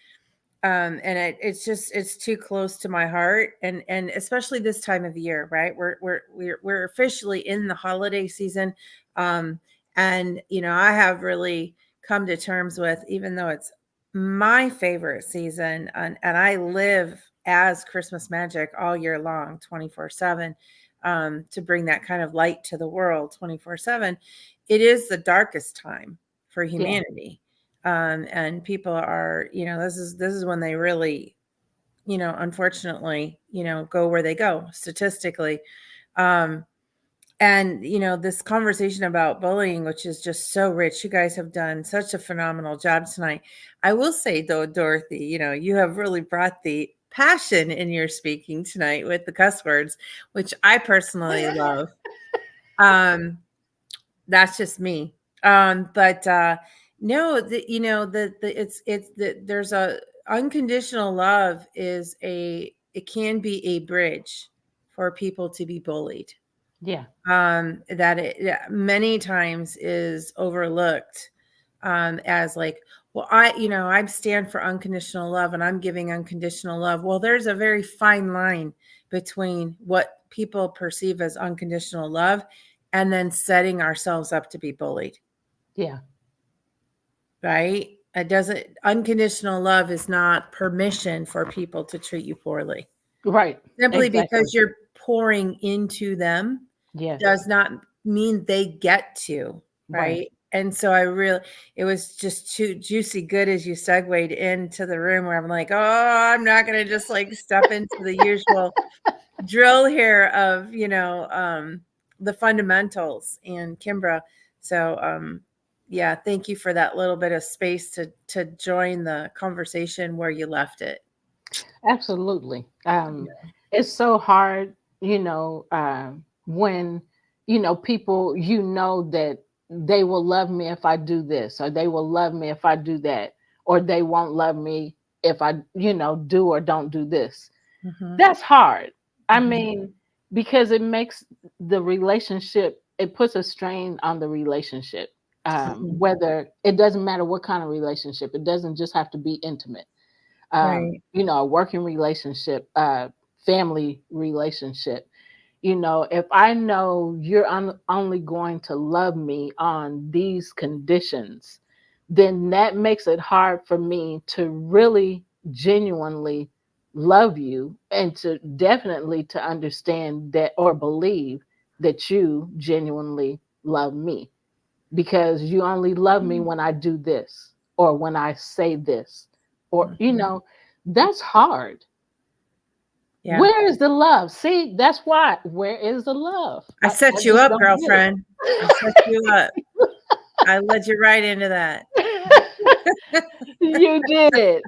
and it's too close to my heart, and especially this time of year, right? We're officially in the holiday season, um and I have really come to terms with, even though it's my favorite season, and I live as Christmas magic all year long, 24/7, to bring that kind of light to the world 24/7. It is the darkest time for Yeah, humanity, and people are, this is when they really, unfortunately, go where they go statistically. um and this conversation about bullying, which is just so rich, you guys have done such a phenomenal job tonight. I will say though, Dorothy, you have really brought the passion in your speaking tonight with the cuss words, which I personally love. um that's just me. But no, it's there's a unconditional love is it can be a bridge for people to be bullied. yeah, That it, yeah, many times is overlooked, as like, well, I stand for unconditional love and I'm giving unconditional love. Well, there's a very fine line between what people perceive as unconditional love and then setting ourselves up to be bullied, yeah. right? It doesn't Unconditional love is not permission for people to treat you poorly. Right. Simply Exactly. because you're pouring into them Yes. does not mean they get to, Right. right? And so it was just too juicy good as you segued into the room where I'm like, oh, I'm not going to just like step into the usual drill here of, the fundamentals and Kimbra. So, yeah, thank you for that little bit of space to join the conversation where you left it. Absolutely. It's so hard, when, people, that they will love me if I do this, or they will love me if I do that, or they won't love me if I, do or don't do this. Mhm, That's hard. I mhm, mean, because it makes the relationship, it puts a strain on the relationship. mhm. Whether it doesn't matter what kind of relationship, it doesn't just have to be intimate. Right. A working relationship, family relationship. If I know you're only going to love me on these conditions, then that makes it hard for me to really genuinely love you, and to definitely to understand that or believe that you genuinely love me, because you only love me when I do this, or when I say this, or Mhm. that's hard. Yeah. Where is the love? See, that's why. Where is the love? I I set you just up, don't get girlfriend. I set you up. I led you right into that. it. You did.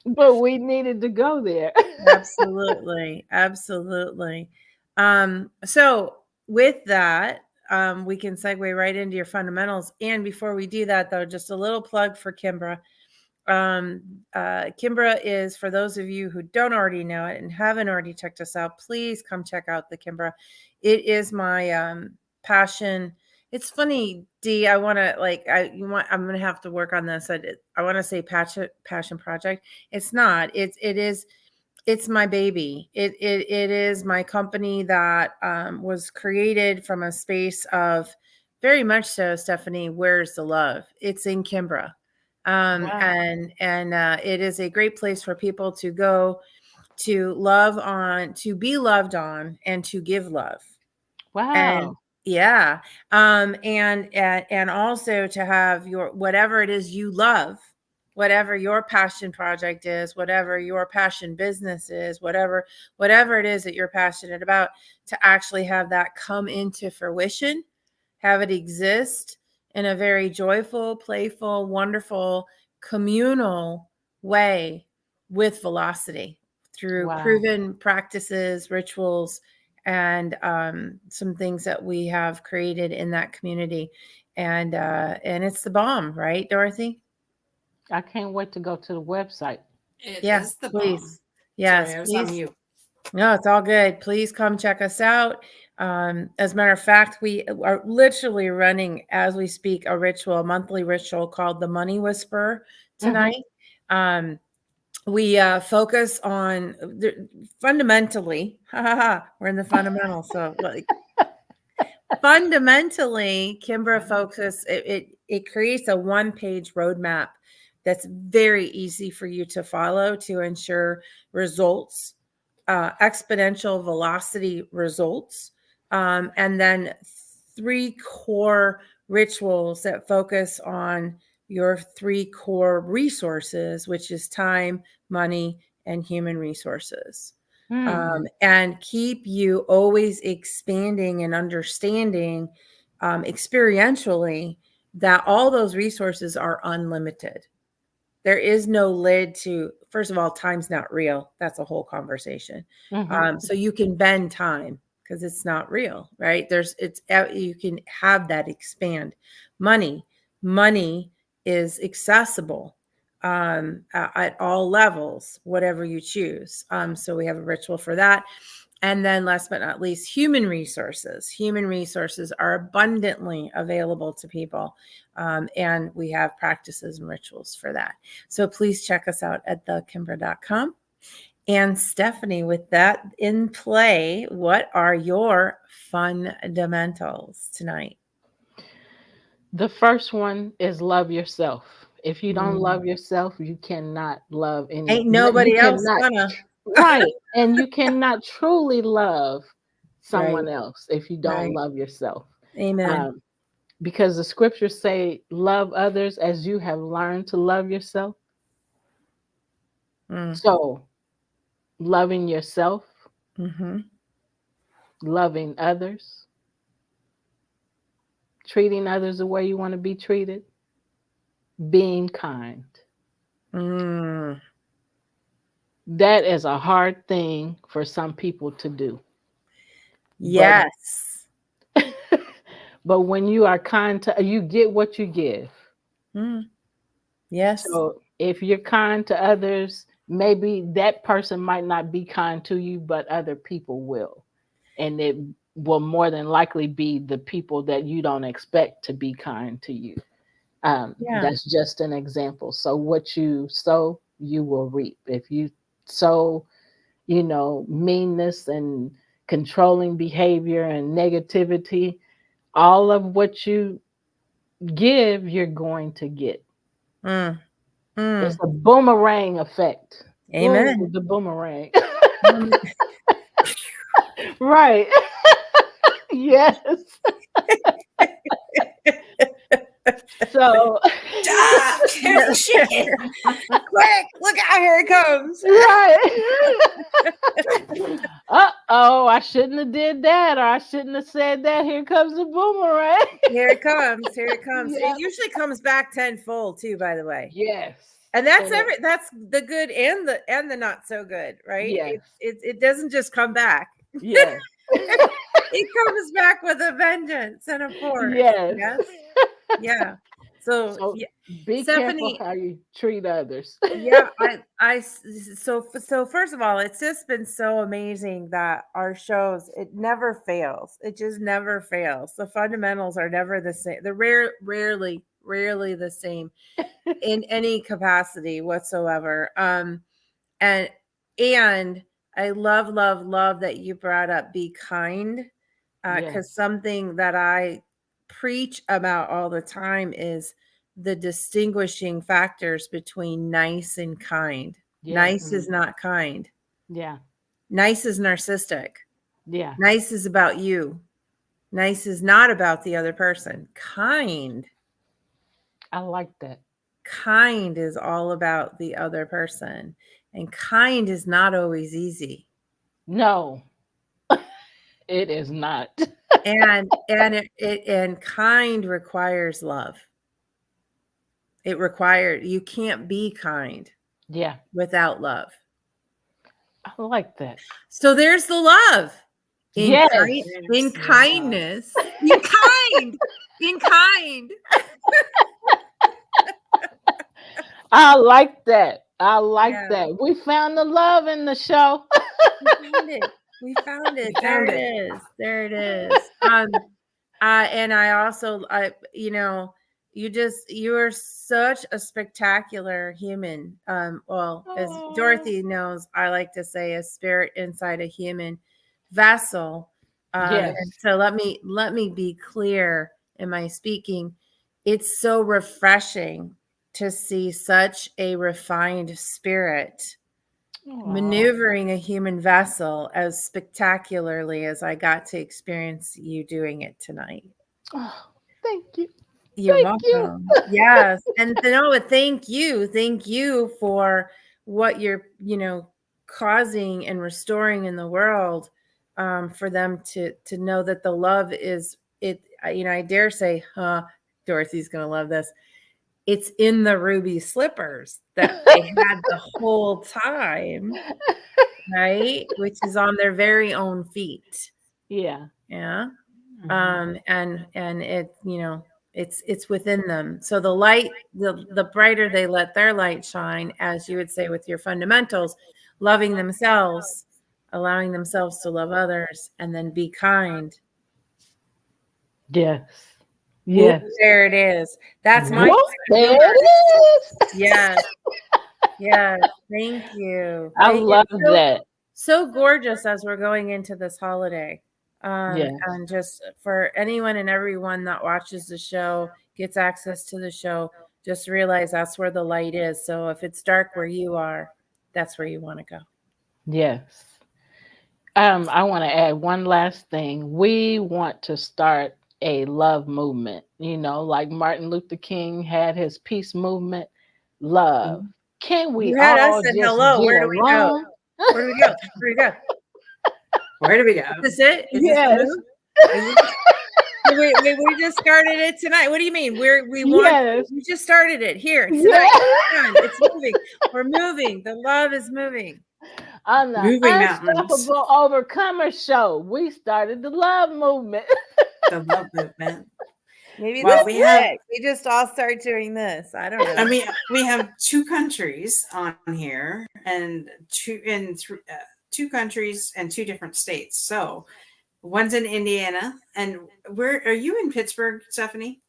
But we needed to go there. Absolutely. Absolutely. So with that, we can segue right into your fundamentals. And before we do that, though, just a little plug for Kimbra. Kimbra is, for those of you who don't already know it and haven't already checked us out, please come check out the Kimbra. It is my passion. It's funny, Dee. I want to like I you want. I'm gonna have to work on this. I want to say passion project. It's not. It's my baby. It is my company that was created from a space of, very much so, Stephanie. Where's the love? It's in Kimbra. Wow. And it is a great place for people to go to love on, to be loved on, and to give love. And Wow. yeah, and also to have your whatever it is you love, whatever your passion project is, whatever your passion business is, whatever it is that you're passionate about, to actually have that come into fruition, have it exist in a very joyful, playful, wonderful, communal way with velocity through Wow. proven practices, rituals, and some things that we have created in that community. And it's the bomb, right, Dorothy? I can't wait to go to the website. It Yeah, is the bomb. please. Sorry, Yes, I was on please. mute. No, it's all good. Please come check us out. As a matter of fact, we are literally running as we speak a monthly ritual called the Money Whisperer Hmm. tonight. Um, we focus on fundamentally, we're in the fundamentals. So like, fundamentally, Kimbra focus, it creates a one-page roadmap that's very easy for you to follow to ensure results, exponential velocity results, and then 3 core rituals that focus on your 3 core resources, which is time, money, and human resources. And keep you always expanding and understanding, experientially, that all those resources are unlimited. There is no lid to, first of all, time's not real. That's a whole conversation. Hmm. So you can bend time because it's not real, right? You can have that expand. Money is accessible, at all levels, whatever you choose. So we have a ritual for that. And then last but not least, human resources. Human resources are abundantly available to people. And we have practices and rituals for that. So please check us out at thekimbra.com. And Stephanie, with that in play, what are your fundamentals tonight? The first one is love yourself. If you don't Mm. love yourself, you cannot love any. Ain't You nobody else cannot, gonna. right? And you cannot truly love Right, someone else if you don't right. love yourself. Amen. Um, because the scriptures say, "Love others as you have learned to love yourself." Mm. So, loving yourself, Mm-hmm. loving others, treating others the way you want to be treated, being kind. Mm. That is a hard thing for some people to do. But Yes. but when you are kind to, you get what you give. Mm. Yes. So if you're kind to others, maybe that person might not be kind to you, but other people will. And it will more than likely be the people that you don't expect to be kind to you. Yeah. That's just an example. So what you sow, you will reap. If you sow, meanness and controlling behavior and negativity, all of what you give, you're going to get. Mm. It's Mm. a boomerang effect. Ooh, Amen. the boomerang. Mm. Right. Yes. So, Ah, there's a chicken. Quick, look out, here it comes. right. Uh-oh, I shouldn't have did that, or I shouldn't have said that. Here comes the boomerang. Here it comes. Here it comes. Yeah. It usually comes back tenfold too, by the way. Yes. And that's And that's the good and the not so good, right? yes. It doesn't just come back. Yes. It comes back with a vengeance and a force. Yes. Yes. Yeah. So So yeah, be careful Stephanie, how you treat others. yeah, so first of all, it's just been so amazing that our shows, it never fails. It just never fails. The fundamentals are never the same. They're rarely the same in any capacity whatsoever. And and I love that you brought up be kind, Yes. because something that I preach about all the time is the distinguishing factors between nice and kind. Yeah. Nice is not kind. Yeah. Nice is narcissistic. Yeah. Nice is about you. Nice is not about the other person. Kind. I like that. Kind is all about the other person. And kind is not always easy. No, it is not. And kind requires love. It requires, you can't be kind Yeah. without love. I like that. So there's the love in Yes. kind, in kindness, in kind, in kind. I like that. I like Yeah. that. We found the love in the show. We found it. We found it. There it is. There it is. And I also, you are such a spectacular human. Well, as Dorothy knows, I like to say a spirit inside a human vessel. Yes. And so let me be clear in my speaking. It's so refreshing to see such a refined spirit maneuvering a human vessel as spectacularly as I got to experience you doing it tonight. Oh, thank you. You're Thank welcome. Yes. And thank you for what you're, causing and restoring in the world, for them to know that the love is it. I dare say, Dorothy's going to love this. It's in the ruby slippers that they had the whole time, right? Which is on their very own feet. Yeah. Yeah. And it, it's within them. So the light, the brighter they let their light shine, as you would say with your fundamentals, loving themselves, allowing themselves to love others, and then be kind. Yes. Yes. Yes. There it is. That's my there it is. Yes. Yes. Thank you. I love that. So gorgeous as we're going into this holiday. Yes. And just for anyone and everyone that watches the show, gets access to the show, just realize that's where the light is. So if it's dark where you are, that's where you want to go. Yes. I want to add one last thing. We want to start a love movement, like Martin Luther King had his peace movement, love. Can we You had all us at just hello. get Where do we go? along? Where do we go? Where do we go? Where do we go? Is this it? Is Yes. this we just started it tonight. What do you mean? We just started it here tonight. Yes. It's moving. We're moving. The love is moving. On the Moving mountains. Unstoppable Overcomer show, we started the love movement. The love movement. Maybe we just all start doing this. I don't know. I mean, we have 2 countries on here, and 2 countries and 2 different states. So one's in Indiana, and where are you in Pittsburgh, Stephanie?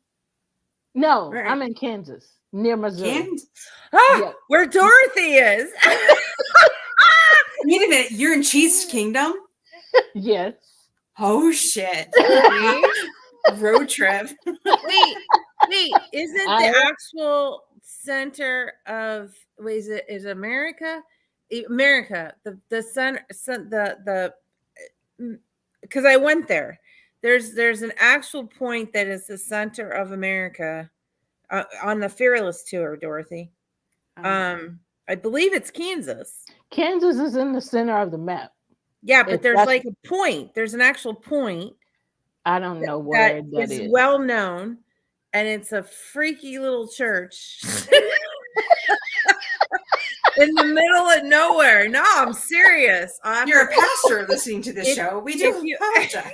No, I'm in Kansas, near Missouri. Kansas? Yes. Where Dorothy is. Wait a minute, you're in Cheese Kingdom? Yes. Oh shit. Road trip. Wait, isn't the actual center of is America? America, the center, because I went there. There's an actual point that is the center of America on the Fearless tour, Dorothy. I believe it's Kansas. Kansas is in the center of the map. Yeah, but there's like a point. There's an actual point. I don't know where that is. Well known, and it's a freaky little church in the middle of nowhere. No, I'm serious. You're a pastor listening to this show. We do apologize.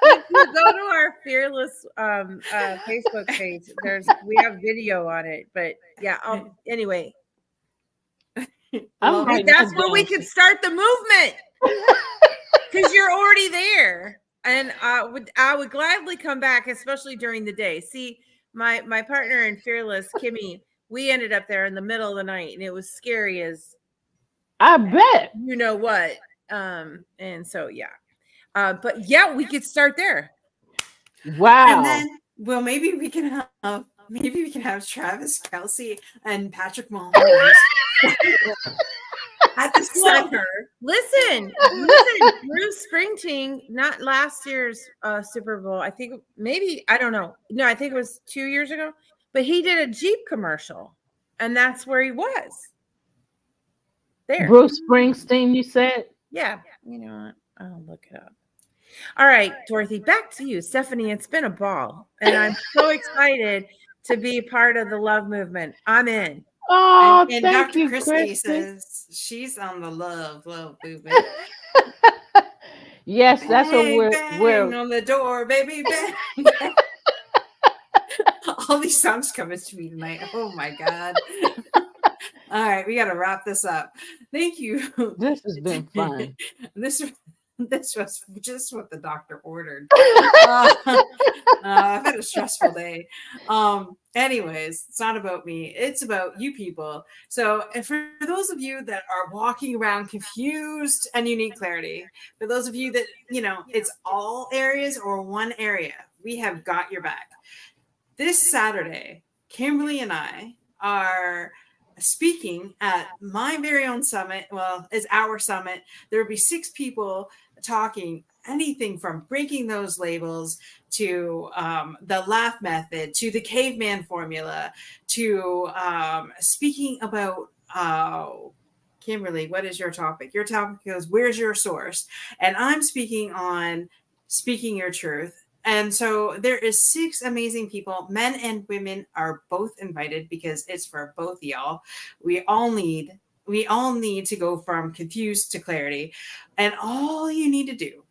If you go to our Fearless Facebook page, we have video on it. But yeah, anyway. That's where we could start the movement, because you're already there, and I would gladly come back, especially during the day. See, my partner in Fearless, Kimmy, we ended up there in the middle of the night, and it was scary as I bet. you know what. And so yeah. But yeah, we could start there. Wow. And then, well, maybe we can have Travis Kelsey and Patrick Mahomes at the center. Listen, Bruce Springsteen, not last year's Super Bowl. I think maybe, I don't know. No, I think it was 2 years ago. But he did a Jeep commercial, and that's where he was. There. Bruce Springsteen, you said? Yeah. You know what? I'll look it up. All right, Dorothy, back to you. Stephanie, it's been a ball, and I'm so excited to be part of the love movement. I'm in. Oh, And thank Dr. you, Christie Christy. says she's on the love movement. Yes, that's what Bang, bang we're on the door, baby, bang. Bang. All these songs coming to me tonight. Oh my God. All right, we got to wrap this up. Thank you. This has been fun. This was just what the doctor ordered. I've had a stressful day. Anyways, it's not about me. It's about you people. So, and for those of you that are walking around confused and you need clarity, for those of you that, it's all areas or one area, we have got your back. This Saturday, Kimberly and I are speaking at my very own summit. Well, it's our summit. There will be 6 people talking anything from breaking those labels to the laugh method, to the caveman formula, to speaking about Kimberly, what is your topic? Your topic goes, where's your source? And I'm speaking on speaking your truth. And so there is 6 amazing people. Men and women are both invited because it's for both y'all. We all need to go from confused to clarity. And all you need to do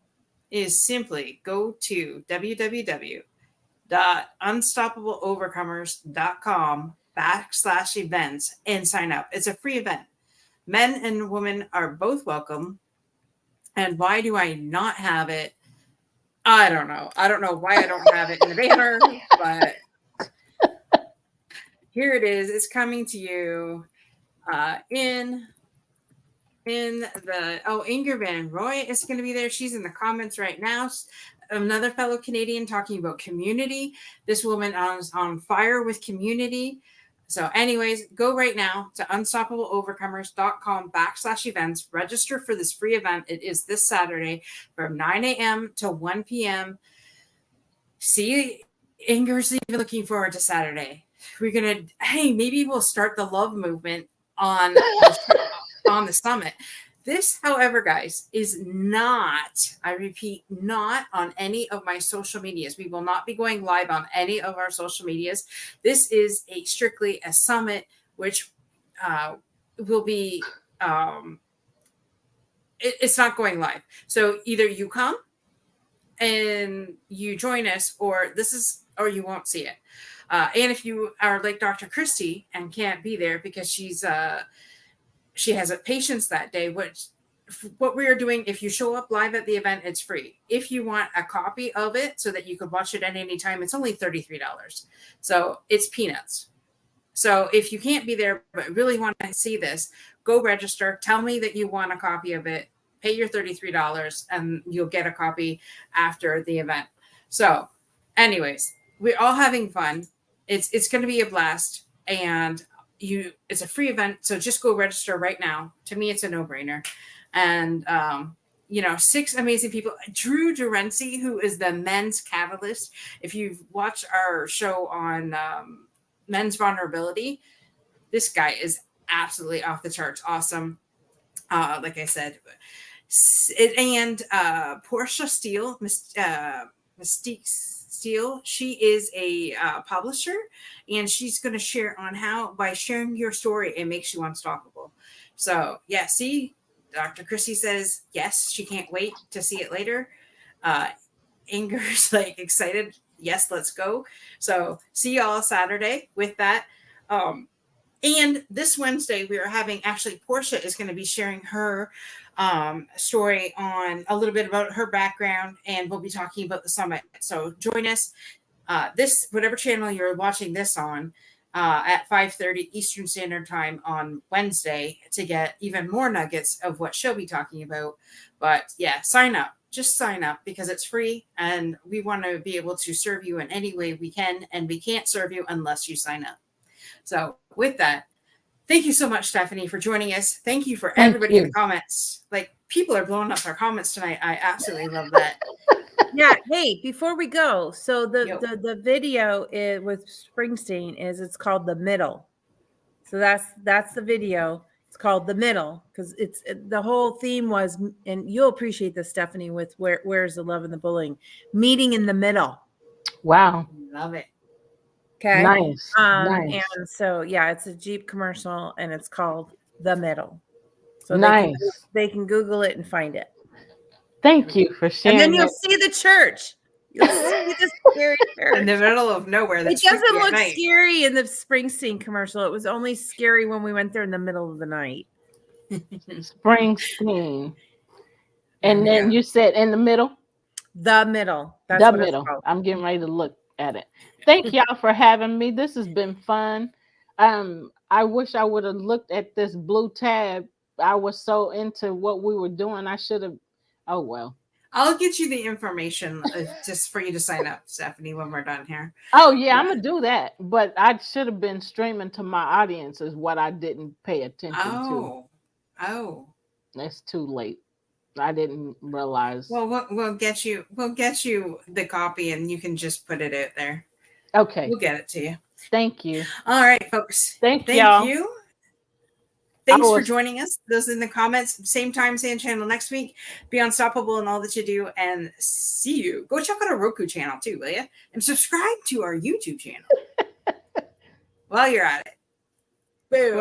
is simply go to www.unstoppableovercomers.com/events and sign up. It's a free event. Men and women are both welcome. And why do I not have it? I don't know. I don't know why I don't have it in the banner, but here it is. It's coming to you in the Inger Van Roy is going to be there. She's in the comments right now. Another fellow Canadian talking about community. This woman is on fire with community. So anyways, go right now to unstoppableovercomers.com/events. Register for this free event. It is this Saturday from 9 a.m. to 1 p.m. See, Inger's even looking forward to Saturday. Maybe we'll start the love movement on the summit. This, however, guys, is not, I repeat, not on any of my social medias. We will not be going live on any of our social medias. This is strictly a summit, which will be, it's not going live. So either you come and you join us, or you won't see it. And if you are like Dr. Christie and can't be there because she has a patience that day, what we are doing, if you show up live at the event, it's free. If you want a copy of it so that you could watch it at any time, it's only $33. So it's peanuts. So if you can't be there but really want to see this, go register. Tell me that you want a copy of it. Pay your $33 and you'll get a copy after the event. So anyways, we're all having fun. It's going to be a blast. And it's a free event, so just go register right now. To me, it's a no-brainer. And 6 amazing people. Drew Durency, who is the men's catalyst. If you've watched our show on men's vulnerability, this guy is absolutely off the charts awesome. Like I said, and Portia Steele, Mystique Steele, she is a publisher, and she's going to share on how by sharing your story it makes you unstoppable. So yeah, see, Dr. Christie says yes, she can't wait to see it later. Inger's like excited. Yes, let's go. So see y'all Saturday with that. And this Wednesday, we are having, actually, Portia is going to be sharing her story on a little bit about her background, and we'll be talking about the summit. So join us, whatever channel you're watching this on, at 5:30 Eastern Standard Time on Wednesday to get even more nuggets of what she'll be talking about. But yeah, sign up. just sign up because it's free and we want to be able to serve you in any way we can. And we can't serve you unless you sign up. So with that, thank you so much, Stephanie, for joining us. Thank you for everybody in the comments. Like, people are blowing up their comments tonight. I absolutely love that. Yeah. Hey, before we go, so Yep. the video is with Springsteen it's called The Middle. So that's the video. It's called The Middle because the whole theme was, and you'll appreciate this, Stephanie, with where's the love and the bullying, meeting in the middle. Wow. Love it. Okay. Nice. Nice. And so yeah, it's a Jeep commercial and it's called The Middle. So nice. they can Google it and find it. Thank you for sharing. And then you'll see the church. You'll see the scary church in the middle of nowhere. It doesn't look scary in the Springsteen commercial. It was only scary when we went there in the middle of the night. Springsteen. And then you said in the middle? The Middle. That's the what middle. It's called. I'm getting ready to look at it. Thank y'all for having me. This has been fun. I wish I would have looked at this blue tab. I was so into what we were doing. I should have. Oh, well. I'll get you the information just for you to sign up, Stephanie, when we're done here. Oh, yeah, I'm going to do that. But I should have been streaming to my audience is what I didn't pay attention to. Oh. It's too late. I didn't realize. Well, we'll get you the copy and you can just put it out there. Okay. We'll get it to you. Thank you. All right, folks. Thank y'all. you. Thanks for joining us. Those in the comments. Same time, same channel next week. Be unstoppable in all that you do, and see you. Go check out our Roku channel too, will you? And subscribe to our YouTube channel while you're at it. Boom.